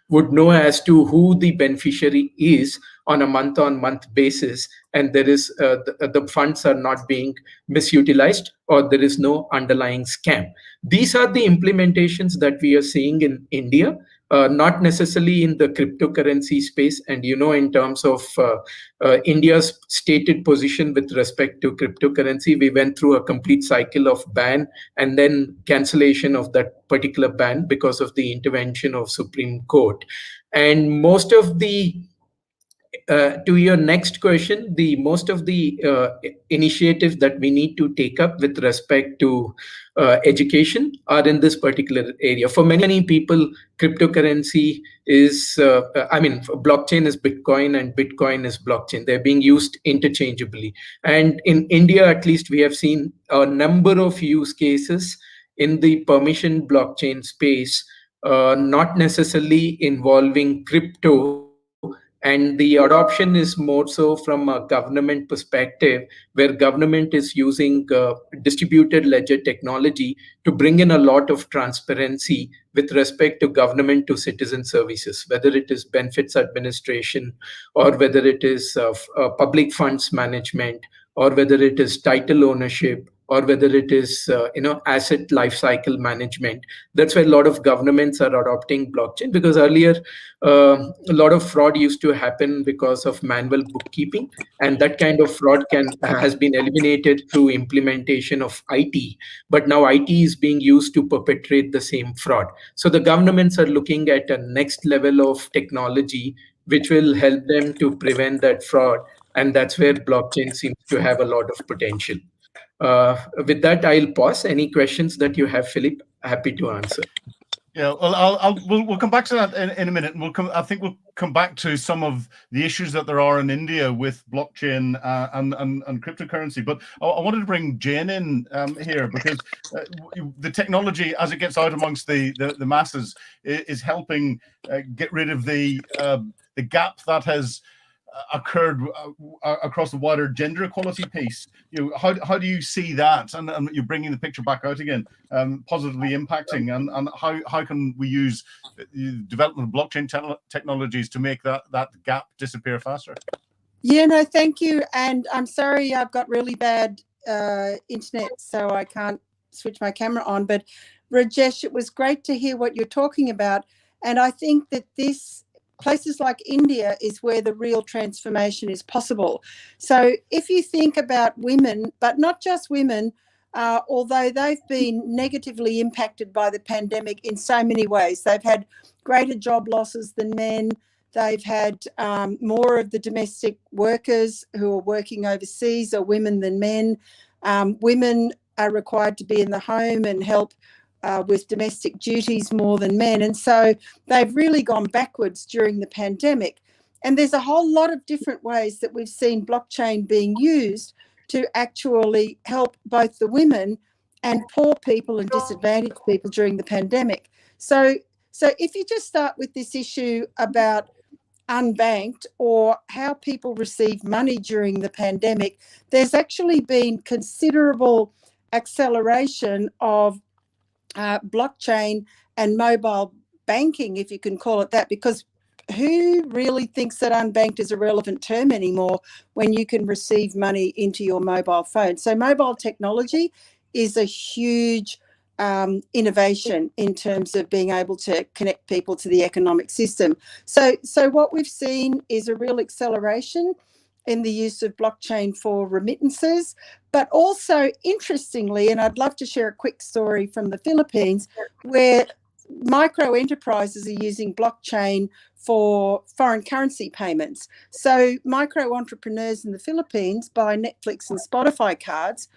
would know as to who the beneficiary is on a month-on-month basis, and there is the funds are not being misutilized, or there is no underlying scam. These are the implementations that we are seeing in India, not necessarily in the cryptocurrency space. And in terms of India's stated position with respect to cryptocurrency, we went through a complete cycle of ban and then cancellation of that particular ban because of the intervention of Supreme Court. And most of the to your next question, most of the initiatives that we need to take up with respect to education are in this particular area. For many people, cryptocurrency is, blockchain is Bitcoin and Bitcoin is blockchain. They're being used interchangeably. And in India, at least, we have seen a number of use cases in the permission blockchain space, not necessarily involving crypto. And the adoption is more so from a government perspective, where government is using distributed ledger technology to bring in a lot of transparency with respect to government to citizen services, whether it is benefits administration, or whether it is public funds management, or whether it is title ownership, or whether it is asset lifecycle management. That's why a lot of governments are adopting blockchain, because earlier a lot of fraud used to happen because of manual bookkeeping, and that kind of fraud has been eliminated through implementation of IT. But now IT is being used to perpetrate the same fraud. So the governments are looking at a next level of technology which will help them to prevent that fraud, and that's where blockchain seems to have a lot of potential. With that, I'll pause. Any questions that you have, Philip? Happy to answer. Yeah, well, we'll come back to that in a minute. I think we'll come back to some of the issues that there are in India with blockchain and cryptocurrency. But I wanted to bring Jane in here, because the technology, as it gets out amongst the masses, is helping get rid of the gap that has occurred across the wider gender equality piece. How do you see that, and you're bringing the picture back out again, positively impacting, and how can we use the development of blockchain technologies to make that gap disappear faster? Yeah, no, thank you. And I'm sorry, I've got really bad internet, so I can't switch my camera on. But Rajesh, it was great to hear what you're talking about. And I think that places like India is where the real transformation is possible. So if you think about women, but not just women, although they've been negatively impacted by the pandemic in so many ways. They've had greater job losses than men. They've had more of the domestic workers who are working overseas are women than men. Women are required to be in the home and help with domestic duties more than men. And so they've really gone backwards during the pandemic. And there's a whole lot of different ways that we've seen blockchain being used to actually help both the women and poor people and disadvantaged people during the pandemic. So if you just start with this issue about unbanked or how people receive money during the pandemic, there's actually been considerable acceleration of blockchain and mobile banking, if you can call it that, because who really thinks that unbanked is a relevant term anymore when you can receive money into your mobile phone? So mobile technology is a huge innovation in terms of being able to connect people to the economic system. So what we've seen is a real acceleration in the use of blockchain for remittances, but also interestingly, and I'd love to share a quick story from the Philippines, where micro enterprises are using blockchain for foreign currency payments. So micro entrepreneurs in the Philippines buy Netflix and Spotify cards,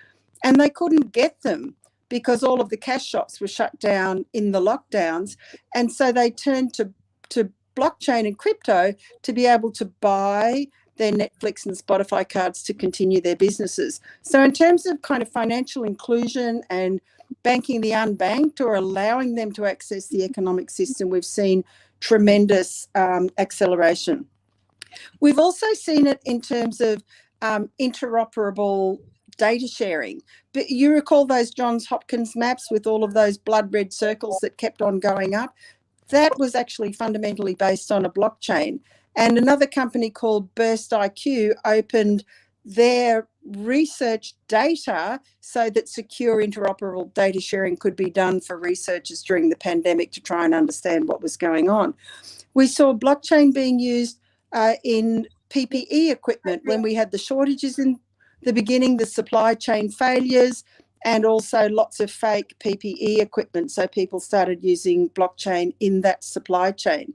and they couldn't get them because all of the cash shops were shut down in the lockdowns. And so they turned to blockchain and crypto to be able to buy their Netflix and Spotify cards to continue their businesses. So in terms of kind of financial inclusion and banking the unbanked or allowing them to access the economic system, we've seen tremendous acceleration. We've also seen it in terms of interoperable data sharing. But you recall those Johns Hopkins maps with all of those blood red circles that kept on going up? That was actually fundamentally based on a blockchain. And another company called Burst IQ opened their research data so that secure interoperable data sharing could be done for researchers during the pandemic to try and understand what was going on. We saw blockchain being used in PPE equipment when we had the shortages in the beginning, the supply chain failures, and also lots of fake PPE equipment. So people started using blockchain in that supply chain.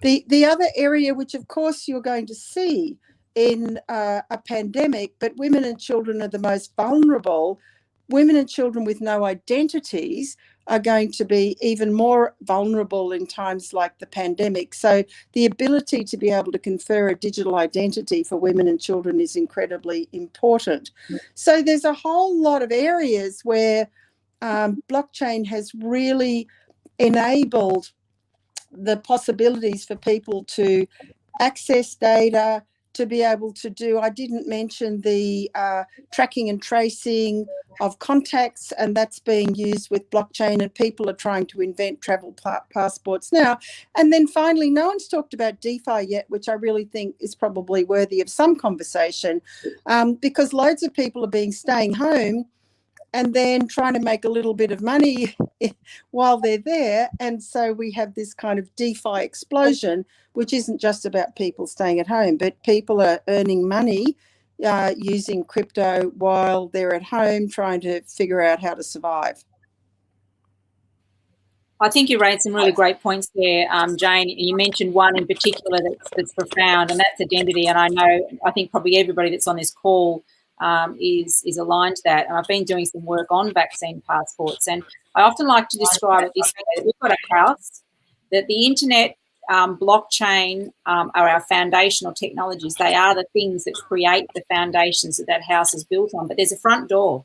The other area, which of course you're going to see in a pandemic, but women and children are the most vulnerable. Women and children with no identities are going to be even more vulnerable in times like the pandemic. So the ability to be able to confer a digital identity for women and children is incredibly important. So there's a whole lot of areas where blockchain has really enabled the possibilities for people to access data, to be able to do, I didn't mention the tracking and tracing of contacts, and that's being used with blockchain, and people are trying to invent travel passports now. And then finally, no one's talked about DeFi yet, which I really think is probably worthy of some conversation, because loads of people are staying home and then trying to make a little bit of money while they're there. And so we have this kind of DeFi explosion, which isn't just about people staying at home, but people are earning money using crypto while they're at home trying to figure out how to survive. I think you raised some really great points there, Jane. You mentioned one in particular that's profound, and that's identity. And I think probably everybody that's on this call is aligned to that. And I've been doing some work on vaccine passports, and I often like to describe it this way: that we've got a house, that the internet, blockchain are our foundational technologies. They are the things that create the foundations that house is built on. But there's a front door,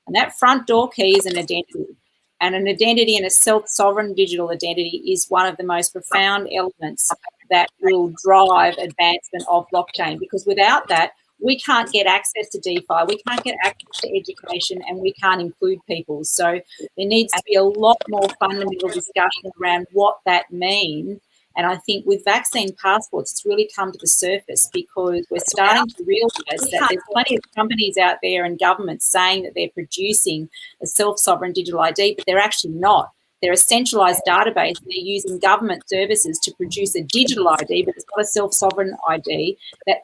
and that front door key is an identity. And an identity and a self-sovereign digital identity is one of the most profound elements that will drive advancement of blockchain, because without that, we can't get access to DeFi, we can't get access to education, and we can't include people. So there needs to be a lot more fundamental discussion around what that means. And I think with vaccine passports, it's really come to the surface, because we're starting to realise that there's plenty of companies out there and governments saying that they're producing a self-sovereign digital ID, but they're actually not. They're a centralised database, and they're using government services to produce a digital ID, but it's not a self-sovereign ID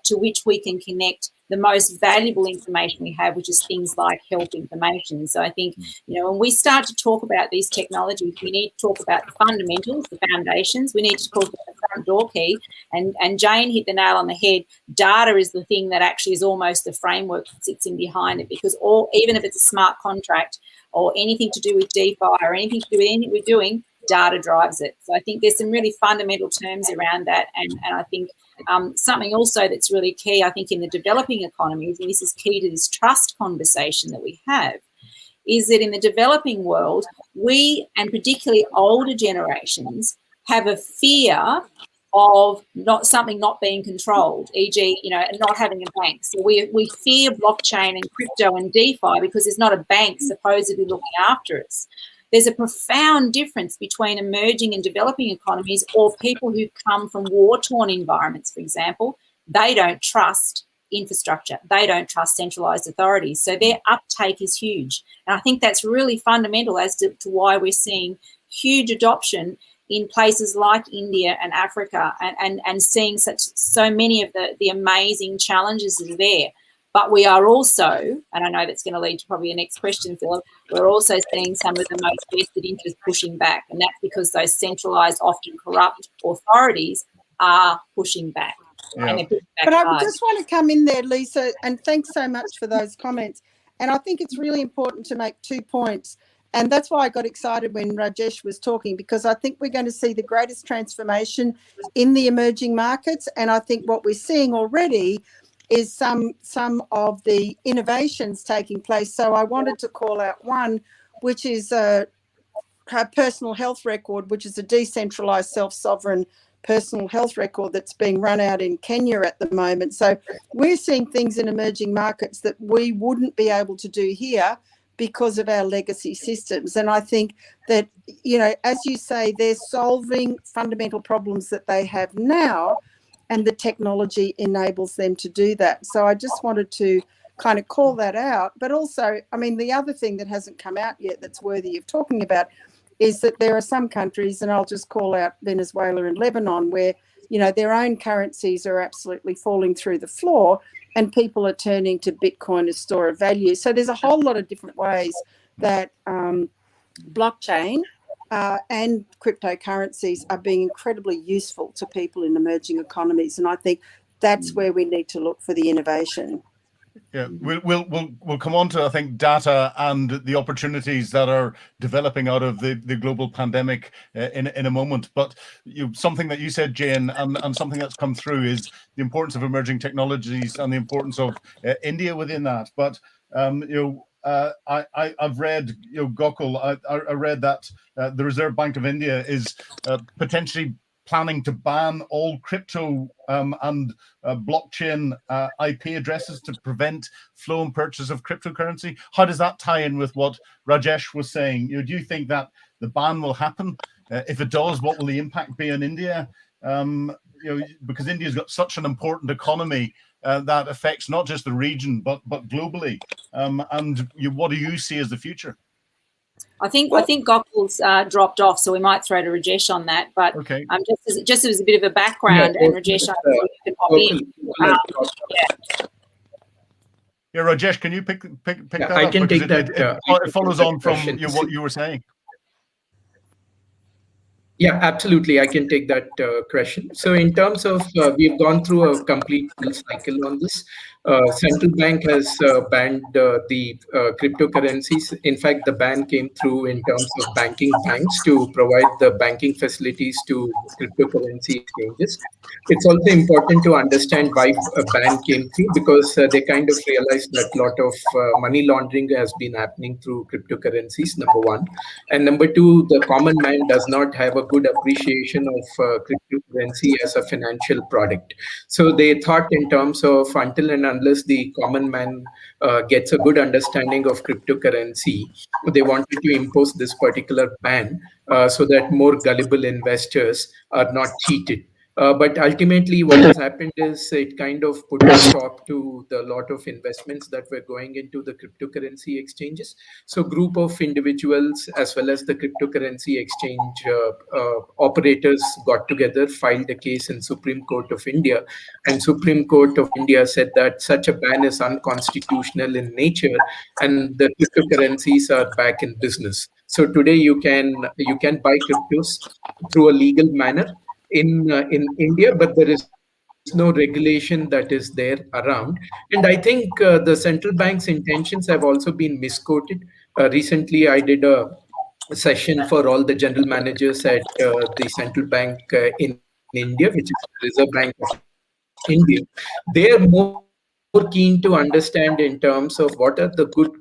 to which we can connect the most valuable information we have, which is things like health information. So I think, when we start to talk about these technologies, we need to talk about the fundamentals, the foundations. We need to talk about the front door key. And Jane hit the nail on the head. Data is the thing that actually is almost the framework that sits in behind it, because even if it's a smart contract or anything to do with DeFi or anything to do with anything we're doing, data drives it. So I think there's some really fundamental terms around that. And I think something also that's really key, I think, in the developing economies, and this is key to this trust conversation that we have, is that in the developing world, we, and particularly older generations, have a fear of something not being controlled, e.g., not having a bank. So we fear blockchain and crypto and DeFi because there's not a bank supposedly looking after us. there's a profound difference between emerging and developing economies or people who come from war-torn environments, for example. They don't trust infrastructure. They don't trust centralised authorities. So their uptake is huge. And I think that's really fundamental as to why we're seeing huge adoption in places like India and Africa, and seeing so many of the amazing challenges that are there. But we are also, and I know that's going to lead to probably the next question, Philip, we're also seeing some of the most vested interests pushing back. And that's because those centralised, often corrupt authorities are pushing back. Yeah. And they're pushing back But I hard. just want to come in there, Lisa, and thanks so much for those comments. And I think it's really important to make 2 points. And that's why I got excited when Rajesh was talking, because I think we're going to see the greatest transformation in the emerging markets. And I think what we're seeing already is some of the innovations taking place. So I wanted to call out one, which is a personal health record, which is a decentralized self-sovereign personal health record that's being run out in Kenya at the moment. So we're seeing things in emerging markets that we wouldn't be able to do here because of our legacy systems. And I think that, you know, as you say, they're solving fundamental problems that they have now, and the technology enables them to do that. So I just wanted to kind of call that out. But also, I mean, the other thing that hasn't come out yet that's worthy of talking about is that there are some countries, and I'll just call out Venezuela and Lebanon, where, you know, their own currencies are absolutely falling through the floor, and people are turning to Bitcoin as store of value. So there's a whole lot of different ways that blockchain and cryptocurrencies are being incredibly useful to people in emerging economies. And I think that's where we need to look for the innovation. Yeah, we'll come on to, I think, data and the opportunities that are developing out of the global pandemic in a moment. But something that you said, Jane, and something that's come through is the importance of emerging technologies and the importance of India within that. But I've read, Gokul, I read that the Reserve Bank of India is potentially planning to ban all crypto and blockchain IP addresses to prevent flow and purchase of cryptocurrency. How does that tie in with what Rajesh was saying? Do you think that the ban will happen? If it does, what will the impact be on India? Because India's got such an important economy that affects not just the region but globally. And what do you see as the future? I think Gokul's dropped off, so we might throw to Rajesh on that. But okay. Just as a bit of a background, and Rajesh, I think you can pop in. Yeah, Rajesh, can you pick that up? I can take that. It follows on from what you were saying. Yeah, absolutely. I can take that question. So in terms of, we've gone through a complete cycle on this. Central bank has banned the cryptocurrencies. In fact, the ban came through in terms of banking banks to provide the banking facilities to cryptocurrency exchanges. It's also important to understand why a ban came through, because they kind of realized that a lot of money laundering has been happening through cryptocurrencies, number one. And number two, the common man does not have a good appreciation of cryptocurrency as a financial product. So they thought in terms of until and unless the common man gets a good understanding of cryptocurrency, they wanted to impose this particular ban so that more gullible investors are not cheated. But ultimately, what has happened is it kind of put a stop to the lot of investments that were going into the cryptocurrency exchanges. So group of individuals as well as the cryptocurrency exchange operators got together, filed a case in Supreme Court of India. And Supreme Court of India said that such a ban is unconstitutional in nature and the cryptocurrencies are back in business. So today you can buy cryptos through a legal manner in India, but there is no regulation that is there around. And I think the central bank's intentions have also been misquoted. Recently, I did a session for all the general managers at the central bank in India, which is the Reserve Bank of India. They are more keen to understand in terms of what are the good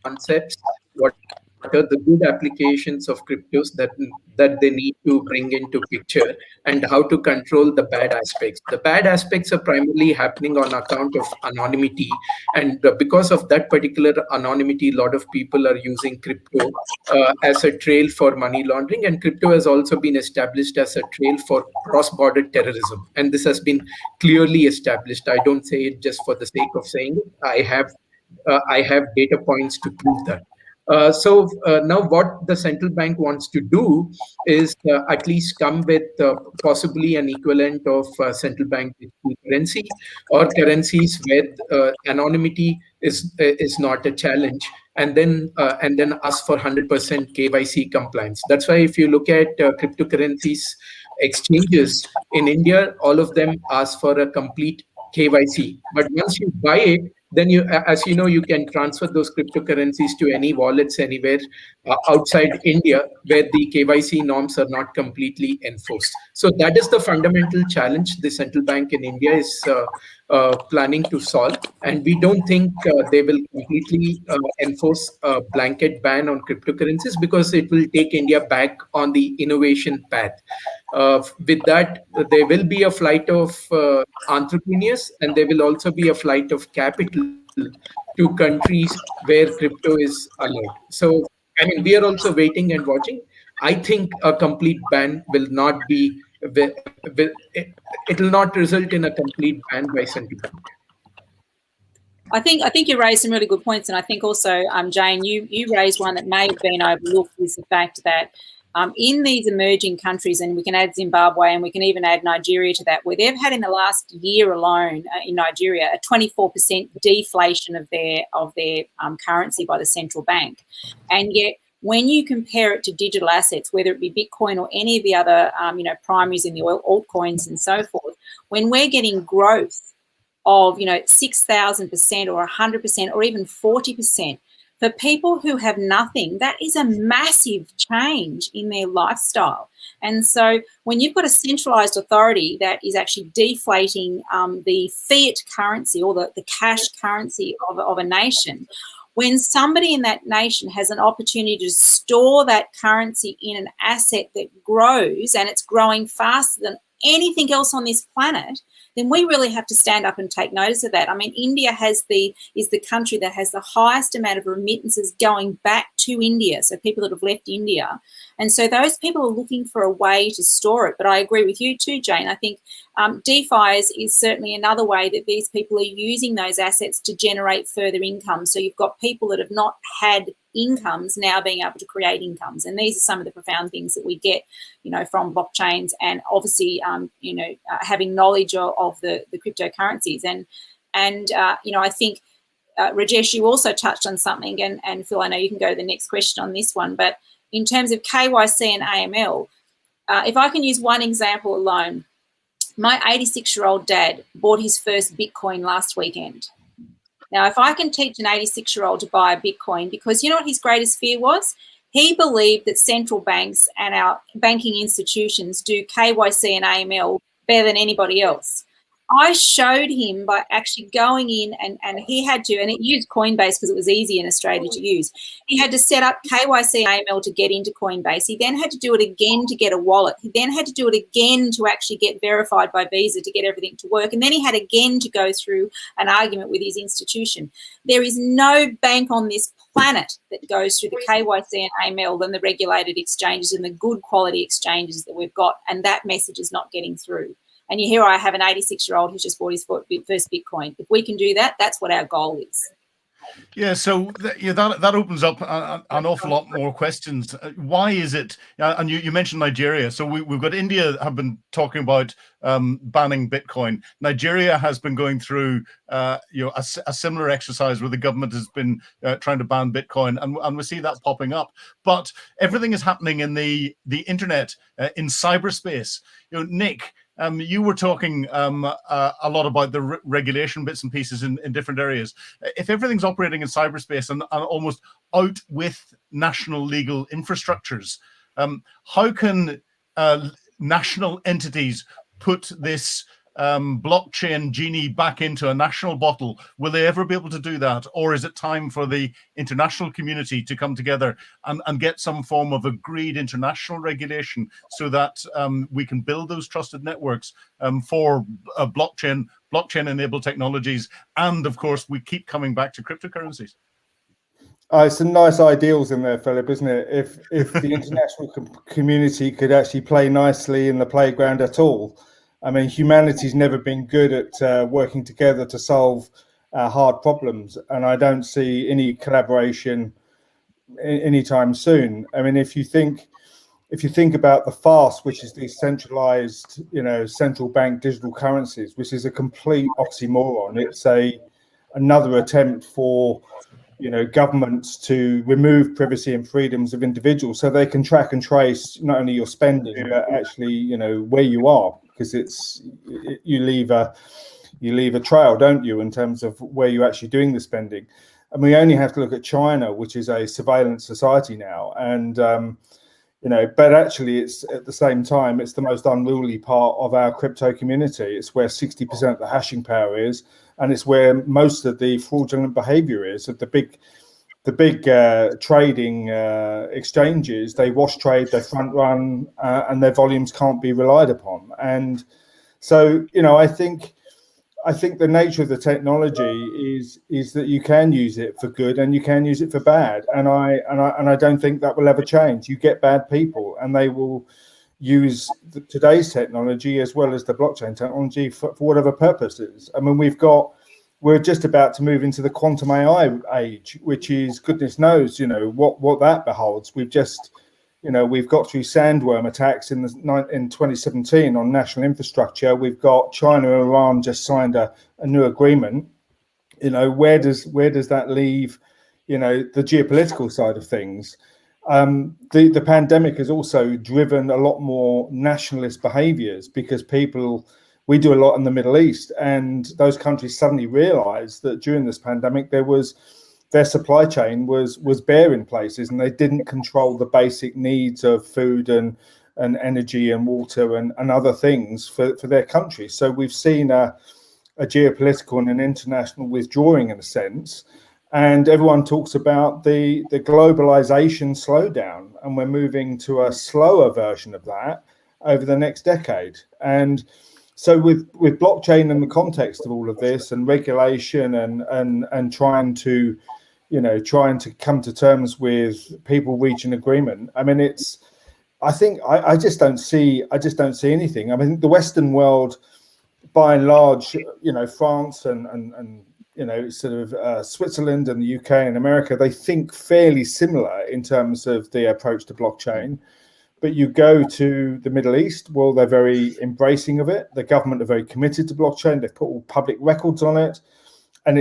concepts, what what are the good applications of cryptos that they need to bring into picture, and how to control the bad aspects. The bad aspects are primarily happening on account of anonymity, and because of that particular anonymity, a lot of people are using crypto as a trail for money laundering, and crypto has also been established as a trail for cross-border terrorism, and this has been clearly established. I don't say it just for the sake of saying it. I have data points to prove that. So now what the central bank wants to do is at least come with possibly an equivalent of central bank digital currency, or currencies where anonymity is not a challenge, and then ask for 100% KYC compliance. That's why if you look at cryptocurrencies exchanges in India, all of them ask for a complete KYC. But once you buy it, then you, as you know, you can transfer those cryptocurrencies to any wallets anywhere outside India where the KYC norms are not completely enforced. So that is the fundamental challenge the central bank in India is planning to solve. And we don't think they will completely enforce a blanket ban on cryptocurrencies, because it will take India back on the innovation path. With that, there will be a flight of entrepreneurs, and there will also be a flight of capital to countries where crypto is allowed. So, I mean, we are also waiting and watching. I think a complete ban will not be, it will not result in a complete ban by central bank. I think you raised some really good points, and I think also, Jane, you raised one that may have been overlooked, is the fact that in these emerging countries, and we can add Zimbabwe and we can even add Nigeria to that, where they've had in the last year alone in Nigeria a 24% deflation of their currency by the central bank, and yet when you compare it to digital assets, whether it be Bitcoin or any of the other primaries in the altcoins and so forth, when we're getting growth of 6,000% or 100% or even 40%. For people who have nothing, that is a massive change in their lifestyle. And so when you've got a centralized authority that is actually deflating the fiat currency or the cash currency of a nation, when somebody in that nation has an opportunity to store that currency in an asset that grows, and it's growing faster than anything else on this planet, then we really have to stand up and take notice of that. I mean, India is the country that has the highest amount of remittances going back to India, so people that have left India. And so those people are looking for a way to store it. But I agree with you too, Jane. I think DeFi is certainly another way that these people are using those assets to generate further income. So you've got people that have not had incomes now being able to create incomes, and these are some of the profound things that we get from blockchains, and obviously having knowledge of the cryptocurrencies. And I think Rajesh, you also touched on something, and Phil, I know you can go to the next question on this one, but in terms of KYC and AML, if I can use one example alone, my 86-year-old dad bought his first Bitcoin last weekend. Now, if I can teach an 86-year-old to buy a Bitcoin, because you know what his greatest fear was? He believed that central banks and our banking institutions do KYC and AML better than anybody else. I showed him by actually going in, and he had to, and it used Coinbase because it was easy in Australia to use. He had to set up KYC and AML to get into Coinbase. He then had to do it again to get a wallet. He then had to do it again to actually get verified by Visa to get everything to work. And then he had again to go through an argument with his institution. There is no bank on this planet that goes through the KYC and AML than the regulated exchanges and the good quality exchanges that we've got, and that message is not getting through. And here I have an 86-year-old who's just bought his first Bitcoin. If we can do that, that's what our goal is. Yeah, so that opens up an awful lot more questions. Why is it? And you mentioned Nigeria. So we've got India have been talking about banning Bitcoin. Nigeria has been going through a similar exercise where the government has been trying to ban Bitcoin, and we see that popping up. But everything is happening in the internet, in cyberspace. Nick, you were talking a lot about the regulation bits and pieces in different areas. If everything's operating in cyberspace and almost out with national legal infrastructures, how can national entities put this blockchain genie back into a national bottle? Will they ever be able to do that? Or is it time for the international community to come together and get some form of agreed international regulation so that we can build those trusted networks for blockchain-enabled technologies? And of course, we keep coming back to cryptocurrencies. Some nice ideals in there, Philip, isn't it? If the international community could actually play nicely in the playground at all. I mean, humanity's never been good at working together to solve hard problems, and I don't see any collaboration anytime soon. I mean, if you think about the FAST, which is decentralized, central bank digital currencies, which is a complete oxymoron. It's another attempt for governments to remove privacy and freedoms of individuals so they can track and trace not only your spending but actually where you are, because you leave a trail, don't you, in terms of where you're actually doing the spending. And we only have to look at China, which is a surveillance society now, and but actually it's at the same time it's the most unruly part of our crypto community. It's where 60% of the hashing power is, and it's where most of the fraudulent behavior is. Of the big trading exchanges, they wash trade, they front run, and their volumes can't be relied upon. And so I think the nature of the technology is that you can use it for good and you can use it for bad, and I don't think that will ever change. You get bad people, and they will use today's technology as well as the blockchain technology for whatever purposes. I mean, we're just about to move into the quantum AI age, which is goodness knows what that beholds. We've got through sandworm attacks in 2017 on national infrastructure. We've got China and Iran just signed a new agreement. Where does that leave the geopolitical side of things? The pandemic has also driven a lot more nationalist behaviors, because we do a lot in the Middle East, and those countries suddenly realized that during this pandemic their supply chain was bare in places, and they didn't control the basic needs of food and energy and water and other things for their countries. So we've seen a geopolitical and an international withdrawing in a sense, and everyone talks about the globalization slowdown, and we're moving to a slower version of that over the next decade. And so with blockchain in the context of all of this and regulation and trying to come to terms with people reaching agreement, I mean, I just don't see anything. I mean, the Western world, by and large, France and Switzerland and the UK and America, they think fairly similar in terms of the approach to blockchain. But you go to the Middle East, well, they're very embracing of it. The government are very committed to blockchain. They've put all public records on it, and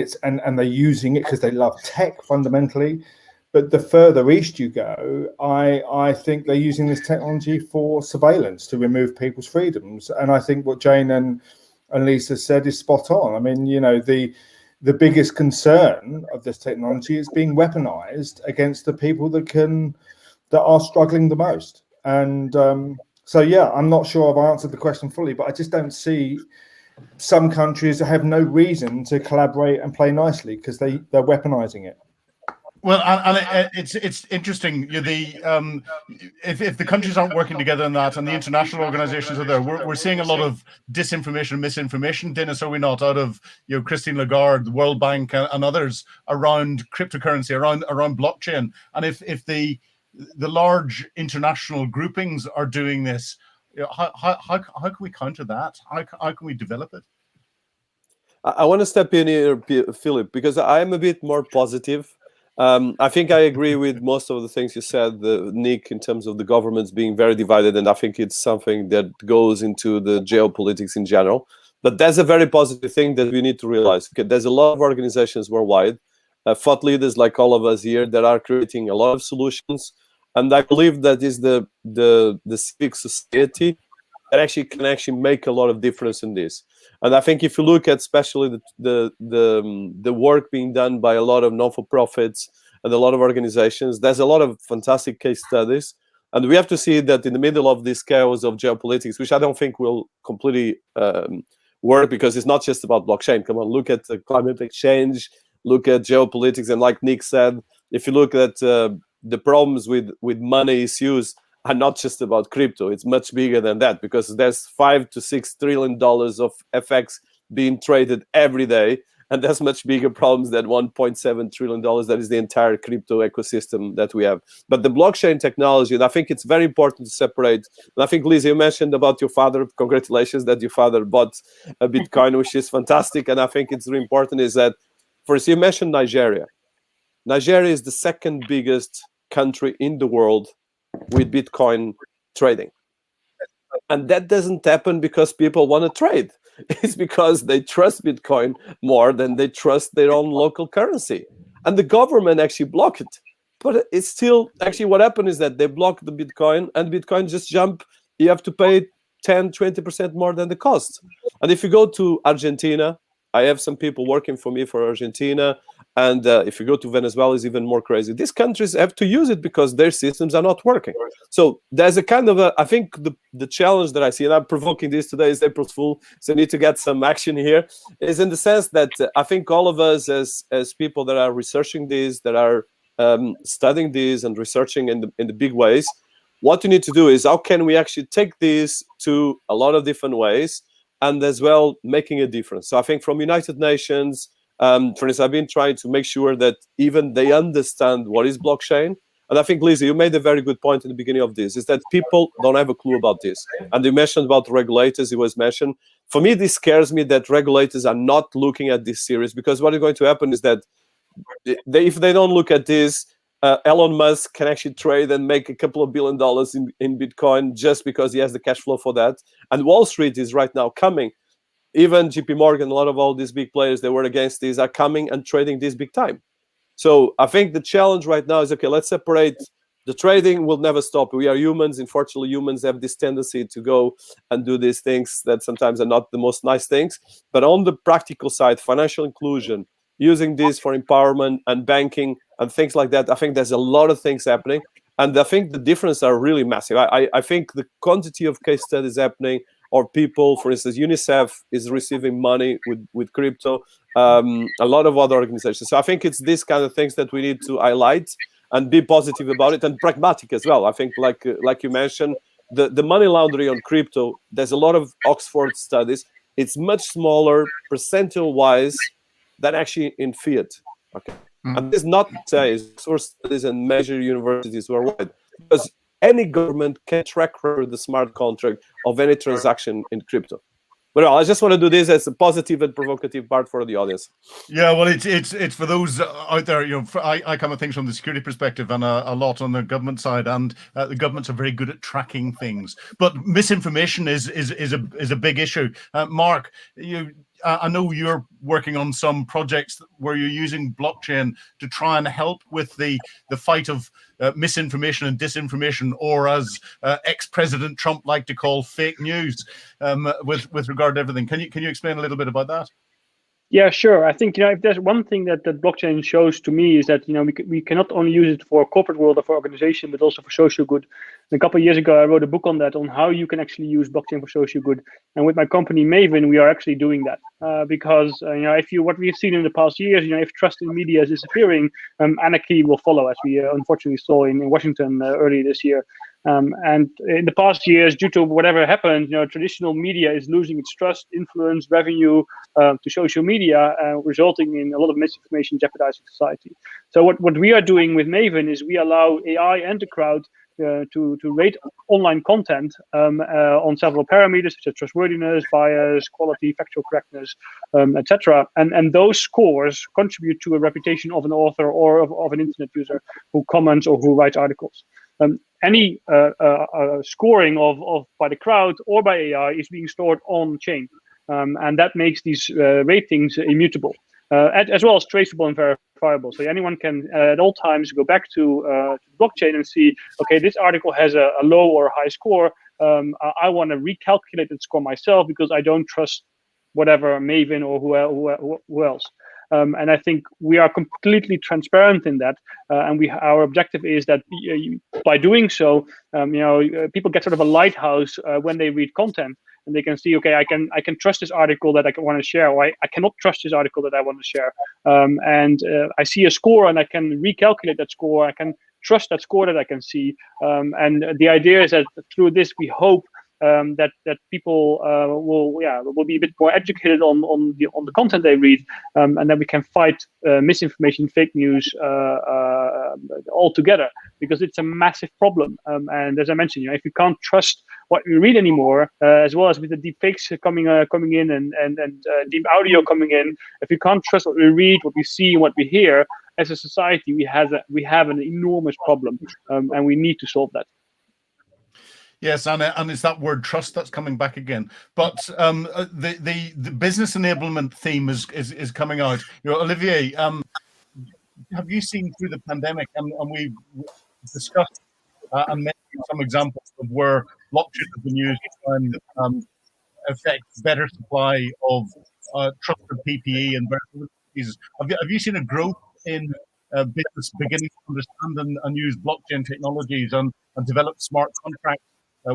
they're using it because they love tech fundamentally. But the further east you go, I think they're using this technology for surveillance to remove people's freedoms. And I think what Jane and Lisa said is spot on. I mean, the biggest concern of this technology is being weaponized against the people that are struggling the most. And so, yeah, I'm not sure I've answered the question fully, but I just don't see some countries that have no reason to collaborate and play nicely because they're weaponizing it. Well, and it's interesting. If the countries aren't working together on that, and the international organizations are there, we're seeing a lot of disinformation and misinformation. Dinis, are we not? Out of Christine Lagarde, the World Bank, and others around cryptocurrency, around blockchain. And if the large international groupings are doing this, how can we counter that? How can we develop it? I want to step in here, Philip, because I am a bit more positive. I think I agree with most of the things you said, Nick, in terms of the governments being very divided, and I think it's something that goes into the geopolitics in general. But that's a very positive thing that we need to realize. Okay, there's a lot of organizations worldwide, thought leaders like all of us here, that are creating a lot of solutions, and I believe that is the civic society that actually can make a lot of difference in this. And I think if you look at especially the work being done by a lot of non-for-profits and a lot of organizations, there's a lot of fantastic case studies. And we have to see that in the middle of this chaos of geopolitics, which I don't think will completely work, because it's not just about blockchain. Come on, look at the climate exchange, look at geopolitics, and like Nick said, if you look at the problems with money issues are not just about crypto. It's much bigger than that, because there's $5 to $6 trillion of FX being traded every day, and that's much bigger problems than $1.7 trillion. That is the entire crypto ecosystem that we have. But the blockchain technology, and I think it's very important to separate. And I think, Lisa, you mentioned about your father. Congratulations that your father bought a Bitcoin, which is fantastic. And I think it's really important is that, first, you mentioned Nigeria. Nigeria is the second biggest country in the world with Bitcoin trading. And that doesn't happen because people want to trade. It's because they trust Bitcoin more than they trust their own local currency. And the government actually blocked it. But it's still, actually what happened is that they blocked the Bitcoin, and Bitcoin just jump. You have to pay 10, 20% more than the cost. And if you go to Argentina, I have some people working for me for Argentina. And if you go to Venezuela, it's even more crazy. These countries have to use it because their systems are not working. So there's a kind of I think the challenge that I see, and I'm provoking this today, is April's Fool, so I need to get some action here, is in the sense that I think all of us as people that are researching this, that are studying this and researching in the big ways, what you need to do is how can we actually take this to a lot of different ways and as well making a difference. So I think from United Nations, for instance, I've been trying to make sure that even they understand what is blockchain. And I think, Lisa, you made a very good point in the beginning of this, is that people don't have a clue about this. And you mentioned about regulators, it was mentioned. For me, this scares me that regulators are not looking at this serious, because what is going to happen is that if they don't look at this, Elon Musk can actually trade and make a couple of $1 billion in Bitcoin just because he has the cash flow for that. And Wall Street is right now coming. Even JP Morgan, a lot of all these big players that were against these are coming and trading this big time. So I think the challenge right now is, okay, let's separate. The trading will never stop. We are humans. Unfortunately, humans have this tendency to go and do these things that sometimes are not the most nice things. But on the practical side, financial inclusion, using this for empowerment and banking and things like that, I think there's a lot of things happening. And I think the differences are really massive. I think the quantity of case studies happening, or people, for instance, UNICEF is receiving money with crypto, a lot of other organizations. So I think it's these kind of things that we need to highlight and be positive about it, and pragmatic as well. I think, like you mentioned, the money laundering on crypto, there's a lot of Oxford studies. It's much smaller percentile-wise than actually in fiat. Okay, and this is not to say source studies and major universities worldwide, because any government can track record the smart contract of any transaction in crypto. But I just want to do this as a positive and provocative part for the audience. Yeah, well, it's for those out there. You know, I come at things from the security perspective and a lot on the government side, and the governments are very good at tracking things. But misinformation is a big issue. Mark, I know you're working on some projects where you're using blockchain to try and help with the fight of misinformation and disinformation, or as ex-President Trump liked to call fake news, with regard to everything. Can you explain a little bit about that? Yeah, sure. I think, if there's one thing that blockchain shows to me is that, we cannot only use it for corporate world or for organization, but also for social good. And a couple of years ago, I wrote a book on that, on how you can actually use blockchain for social good. And with my company Maven, we are actually doing that because, what we've seen in the past years, if trust in media is disappearing, anarchy will follow, as we unfortunately saw in Washington earlier this year. And in the past years, due to whatever happened, traditional media is losing its trust, influence, revenue to social media, resulting in a lot of misinformation jeopardizing society. So what we are doing with Maven is we allow AI and the crowd to rate online content on several parameters such as trustworthiness, bias, quality, factual correctness, etc. And those scores contribute to a reputation of an author or of an internet user who comments or who writes articles. Any scoring of by the crowd or by AI is being stored on chain, and that makes these ratings immutable, as well as traceable and verifiable. So anyone can at all times go back to blockchain and see, okay, this article has a low or high score. I want to recalculate that score myself because I don't trust whatever Maven or who else. And I think we are completely transparent in that, and our objective is that by doing so, people get sort of a lighthouse when they read content, and they can see, okay, I can trust this article that I want to share, or I cannot trust this article that I want to share. And I see a score, and I can recalculate that score. I can trust that score that I can see. And the idea is that through this, we hope that people will be a bit more educated on the content they read, and then we can fight misinformation, fake news all together, because it's a massive problem. And as I mentioned, if you can't trust what we read anymore, as well as with the deep fakes coming in and deep audio coming in, if you can't trust what we read, what we see, and what we hear, as a society, we have an enormous problem, and we need to solve that. Yes, and it's that word trust that's coming back again. But the business enablement theme is coming out. Olivier, have you seen through the pandemic, and we've discussed and mentioned some examples of where blockchain has been used to affect better supply of trusted PPE and various pieces. Have you seen a growth in business beginning to understand and use blockchain technologies and develop smart contracts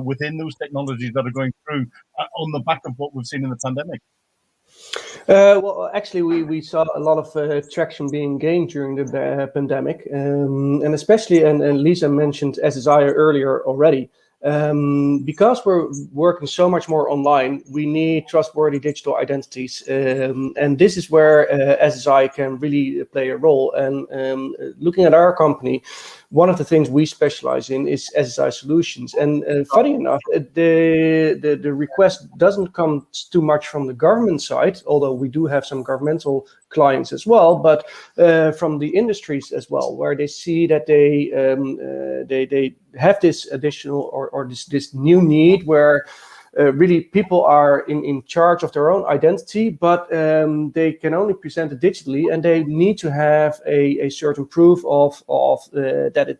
within those technologies that are going through on the back of what we've seen in the pandemic? Well, actually, we saw a lot of traction being gained during the pandemic, and especially, and Lisa mentioned SSI earlier already. Because we're working so much more online, we need trustworthy digital identities, and this is where SSI can really play a role. And looking at our company, one of the things we specialize in is SSI solutions. And funny enough, the request doesn't come too much from the government side, although we do have some governmental clients as well, but from the industries as well, where they see that they have this additional or this new need where really people are in charge of their own identity, but they can only present it digitally, and they need to have a certain proof of that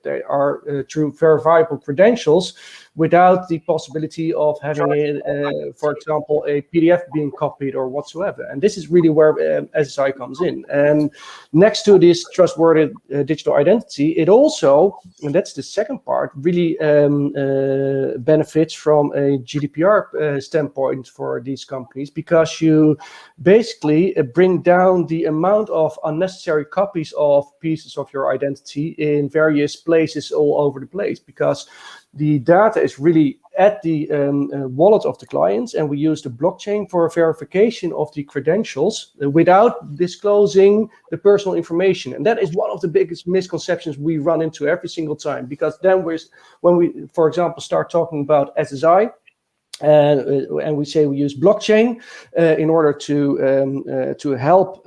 they are true verifiable credentials, without the possibility of having for example, a PDF being copied or whatsoever. And this is really where SSI comes in. And next to this trustworthy digital identity, it also, and that's the second part, really benefits from a GDPR standpoint for these companies, because you basically bring down the amount of unnecessary copies of pieces of your identity in various places all over the place, because the data is really at the wallet of the clients, and we use the blockchain for verification of the credentials without disclosing the personal information. And that is one of the biggest misconceptions we run into every single time, because then when we, for example, start talking about SSI, and we say we use blockchain in order to help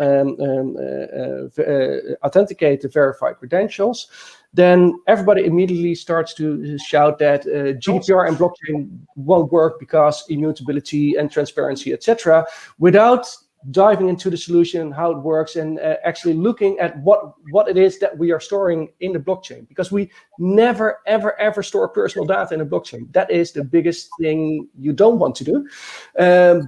authenticate the verified credentials, then everybody immediately starts to shout that GDPR and blockchain won't work because immutability and transparency, etc., without diving into the solution, how it works, and actually looking at what it is that we are storing in the blockchain, because we never, ever store personal data in a blockchain. That is the biggest thing you don't want to do.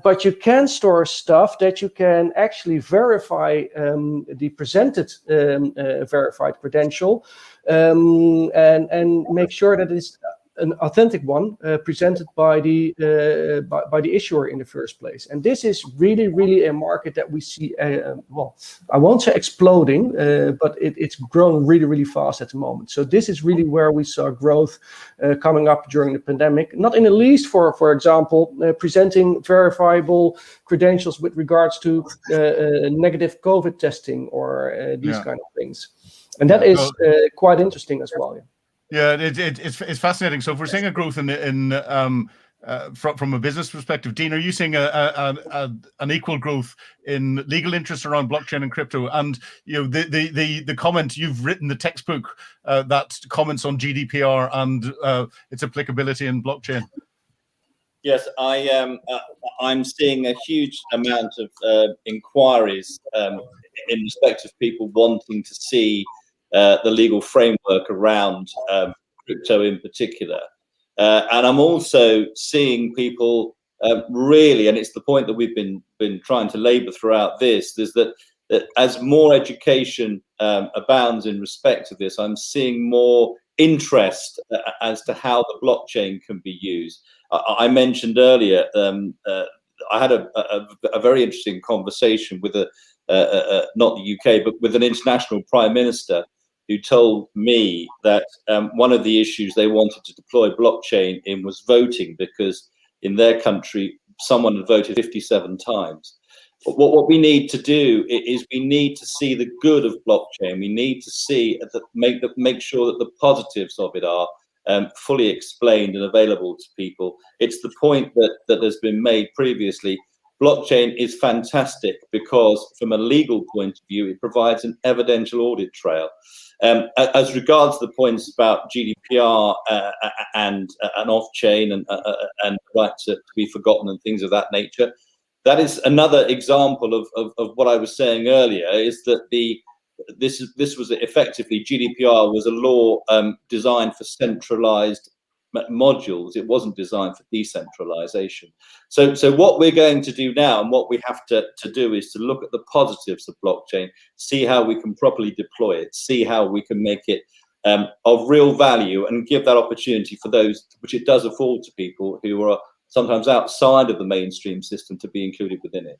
But you can store stuff that you can actually verify the presented verified credential, and make sure that it's an authentic one presented by the issuer in the first place. And this is really a market that we see, well, I won't say exploding, but it's growing really fast at the moment. So this is really where we saw growth coming up during the pandemic, not in the least for example, presenting verifiable credentials with regards to negative COVID testing or these kind of things. And that is quite interesting as well. Yeah, it's fascinating. So if we're seeing a growth from a business perspective, Dean, are you seeing an equal growth in legal interest around blockchain and crypto? And the comment you've written, the textbook that comments on GDPR and its applicability in blockchain. Yes, I'm seeing a huge amount of inquiries in respect of people wanting to see the legal framework around crypto in particular. And I'm also seeing people really, and it's the point that we've been trying to labor throughout this, is that as more education abounds in respect to this, I'm seeing more interest as to how the blockchain can be used. I mentioned earlier, I had a very interesting conversation with not the UK, but with an international prime minister who told me that one of the issues they wanted to deploy blockchain in was voting, because in their country, someone had voted 57 times. But what we need to do is we need to see the good of blockchain. We need to see make sure that the positives of it are fully explained and available to people. It's the point that has been made previously. Blockchain is fantastic because from a legal point of view, it provides an evidential audit trail. As regards the points about GDPR and off-chain and right to be forgotten and things of that nature, that is another example of what I was saying earlier, is that this was effectively, GDPR was a law designed for centralized modules. It wasn't designed for decentralization. So what we're going to do now, and what we have to do, is to look at the positives of blockchain, see how we can properly deploy it, see how we can make it of real value, and give that opportunity for those which it does afford to people who are sometimes outside of the mainstream system to be included within it.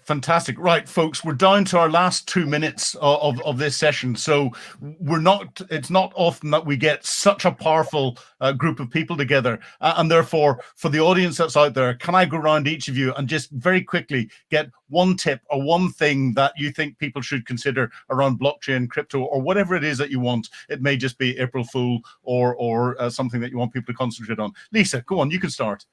Fantastic. Right, folks, we're down to our last 2 minutes of this session. So it's not often that we get such a powerful group of people together. And therefore, for the audience that's out there, can I go around each of you and just very quickly get one tip or one thing that you think people should consider around blockchain, crypto, or whatever it is that you want? It may just be April Fool or something that you want people to concentrate on. Lisa, go on, you can start.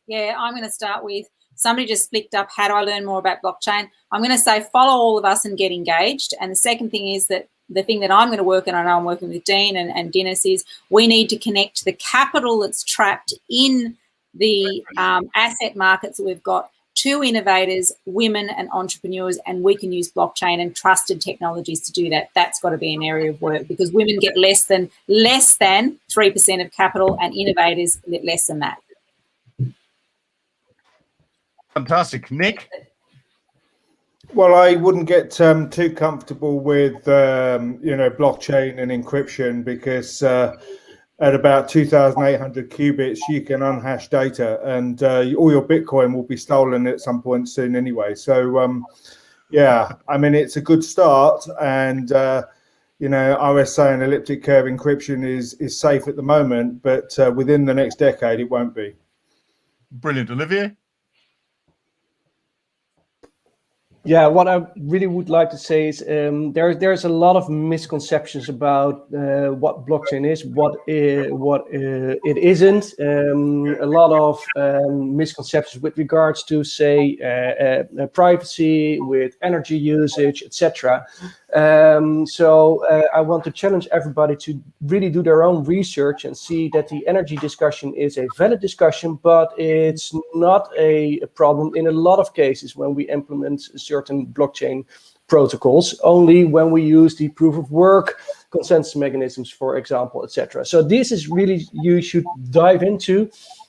Yeah, I'm going to start with, somebody just flicked up, how do I learn more about blockchain? I'm going to say follow all of us and get engaged. And the second thing is that the thing that I'm going to work on, I know I'm working with Dean and Dinis, is we need to connect the capital that's trapped in the asset markets that we've got to innovators, women and entrepreneurs, and we can use blockchain and trusted technologies to do that. That's got to be an area of work, because women get less than 3% of capital and innovators get less than that. Fantastic. Nick? Well, I wouldn't get too comfortable with, blockchain and encryption, because at about 2,800 qubits, you can unhash data, and all your Bitcoin will be stolen at some point soon anyway. So, I mean, it's a good start. And, I was saying elliptic curve encryption is safe at the moment, but within the next decade, it won't be. Brilliant. Olivier? Yeah, what I really would like to say is there's a lot of misconceptions about what blockchain is, what it isn't. A lot of misconceptions with regards to, say, privacy, with energy usage, etc. So I want to challenge everybody to really do their own research and see that the energy discussion is a valid discussion, but it's not a problem in a lot of cases when we implement certain blockchain protocols, only when we use the proof of work consensus mechanisms, for example, etc. So this is really, you should dive into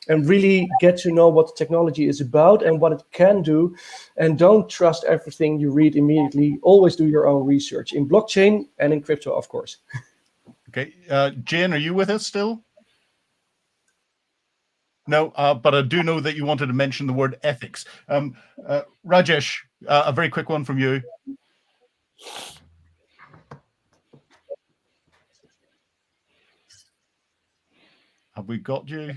and really get to know what the technology is about and what it can do. And don't trust everything you read immediately. Always do your own research in blockchain and in crypto, of course. Okay. Jane, are you with us still? No, but I do know that you wanted to mention the word ethics. Rajesh, a very quick one from you. Have we got you?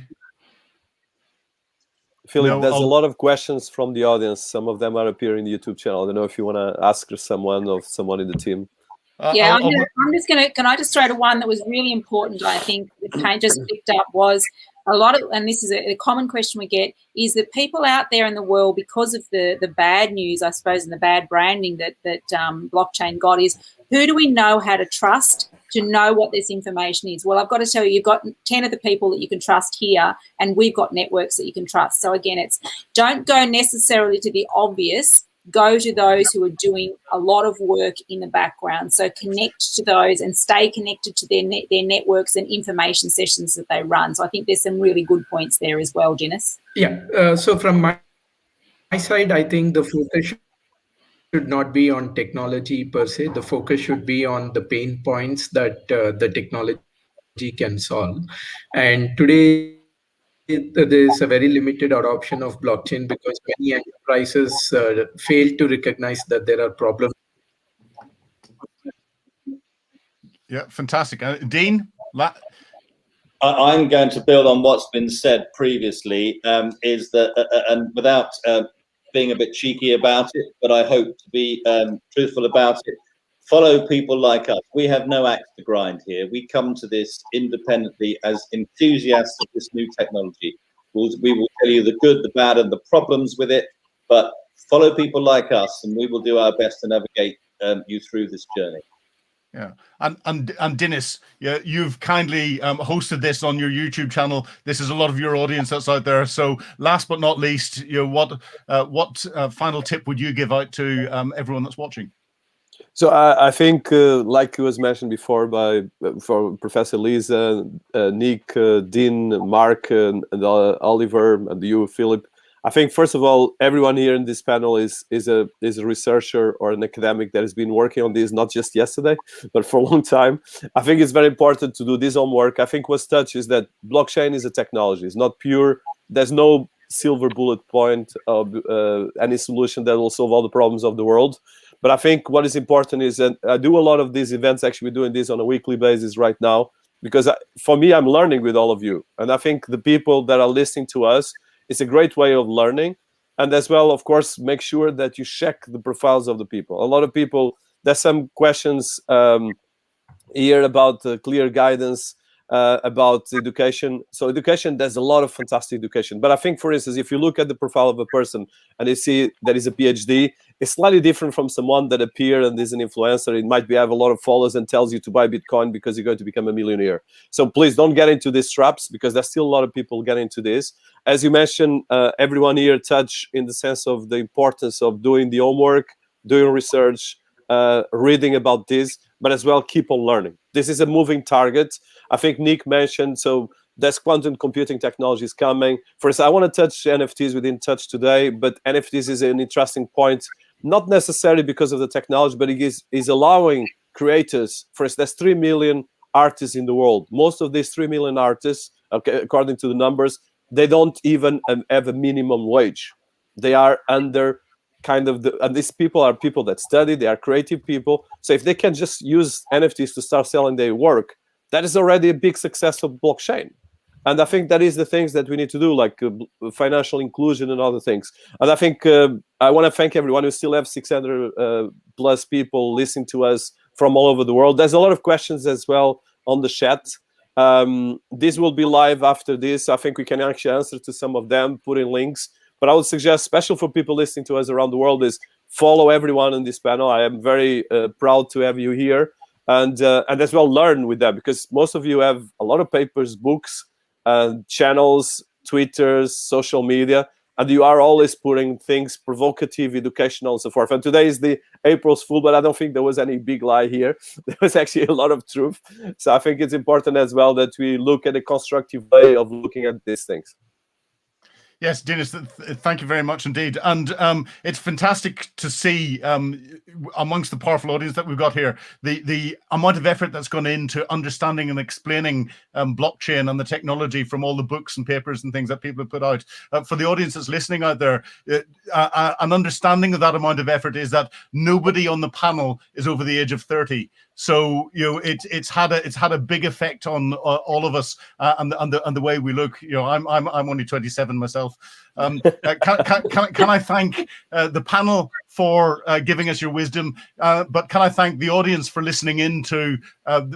Philip, there's a lot of questions from the audience. Some of them are appearing in the YouTube channel. I don't know if you want to ask someone or someone in the team. Yeah, I'm just going to, can I just throw to one that was really important, I think, that just picked up, was a lot of, and this is a common question we get, is that people out there in the world, because of the bad news, I suppose, and the bad branding that blockchain got, is who do we know how to trust to know what this information is? Well, I've got to tell you, you've got 10 of the people that you can trust here, and we've got networks that you can trust. So again, it's don't go necessarily to the obvious. Go to those who are doing a lot of work in the background. So connect to those and stay connected to their networks and information sessions that they run. So I think there's some really good points there as well, Dinis. Yeah. So from my side, I think the focus should not be on technology per se. The focus should be on the pain points that the technology can solve. And today, there is a very limited adoption of blockchain because many enterprises fail to recognize that there are problems. Yeah, fantastic. Dean? I'm going to build on what's been said previously, is that, and without being a bit cheeky about it, but I hope to be truthful about it, follow people like us. We have no axe to grind here. We come to this independently as enthusiasts of this new technology. We will tell you the good, the bad, and the problems with it, but follow people like us, and we will do our best to navigate you through this journey. Yeah, and Dinis, yeah, you've kindly hosted this on your YouTube channel. This is a lot of your audience that's out there. So, last but not least, what final tip would you give out to everyone that's watching? So I think, like it was mentioned before for Professor Lisa, Nick, Dean, Mark, and Oliver, and you, Philip. I think, first of all, everyone here in this panel is a researcher or an academic that has been working on this, not just yesterday, but for a long time. I think it's very important to do this homework. I think what's touched is that blockchain is a technology. It's not pure. There's no silver bullet point of any solution that will solve all the problems of the world. But I think what is important is that I do a lot of these events, actually doing this on a weekly basis right now, because for me, I'm learning with all of you. And I think the people that are listening to us, it's a great way of learning. And as well, of course, make sure that you check the profiles of the people. A lot of people, there's some questions here about clear guidance about education. So education, there's a lot of fantastic education. But I think, for instance, if you look at the profile of a person and you see that is a PhD, it's slightly different from someone that appears and is an influencer. It might have a lot of followers and tells you to buy Bitcoin because you're going to become a millionaire. So please don't get into these traps, because there's still a lot of people getting into this. As you mentioned, everyone here touched in the sense of the importance of doing the homework, doing research, reading about this, but as well keep on learning. This is a moving target. I think Nick mentioned, so there's quantum computing technologies coming. First, I want to touch NFTs. We didn't touch today, but NFTs is an interesting point, not necessarily because of the technology, but it is allowing creators. First, there's 3 million artists in the world. Most of these 3 million artists, okay, according to the numbers, they don't even have a minimum wage. They are under kind of and these people are people that study, they are creative people. So if they can just use NFTs to start selling their work, that is already a big success of blockchain. And I think that is the things that we need to do, like financial inclusion and other things. And I think I want to thank everyone. We still have 600 plus people listening to us from all over the world. There's a lot of questions as well on the chat. This will be live after this. I think we can actually answer to some of them, put in links. But I would suggest, especially for people listening to us around the world, is follow everyone in this panel. I am very proud to have you here. And as well, learn with them, because most of you have a lot of papers, books, channels, Twitters, social media, and you are always putting things provocative, educational, and so forth. And today is the April's Fool, but I don't think there was any big lie here. There was actually a lot of truth. So I think it's important as well that we look at a constructive way of looking at these things. Yes, Dinis, thank you very much indeed. And it's fantastic to see amongst the powerful audience that we've got here, the amount of effort that's gone into understanding and explaining blockchain and the technology from all the books and papers and things that people have put out. For the audience that's listening out there, an understanding of that amount of effort is that nobody on the panel is over the age of 30. So it's had a big effect on all of us and the way we look. I'm only 27 myself. Can I thank the panel for giving us your wisdom, but can I thank the audience for listening into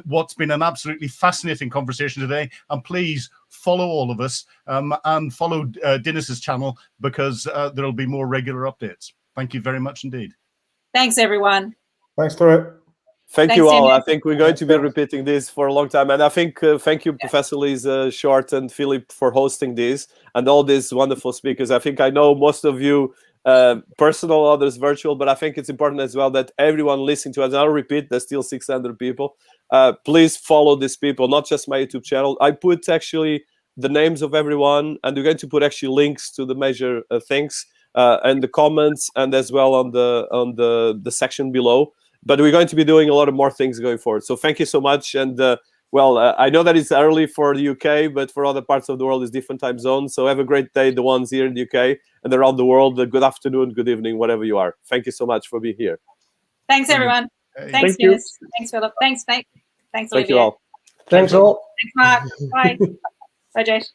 what's been an absolutely fascinating conversation today? And please follow all of us and follow Dinis's channel, because there'll be more regular updates. Thank you very much indeed. Thanks, everyone. Thanks for it. Thank Thanks, you all. Daniel. I think we're going to be repeating this for a long time. And I think thank you, Professor Lisa, Short, and Philip for hosting this, and all these wonderful speakers. I think I know most of you personal, others virtual, but I think it's important as well that everyone listening to us, and I'll repeat, there's still 600 people. Please follow these people, not just my YouTube channel. I put actually the names of everyone, and we're going to put actually links to the major things. in the comments and as well on the section below. But we're going to be doing a lot of more things going forward. So thank you so much. And I know that it's early for the UK, but for other parts of the world, it's different time zones. So have a great day, the ones here in the UK and around the world. Good afternoon, good evening, whatever you are. Thank you so much for being here. Thanks, everyone. Thanks, Thank you. Dinis. Thanks, Philip. Thanks, Nate. Thanks, Thank Olivier. you all. Thanks all. Thanks, Mark. Bye. Rajesh.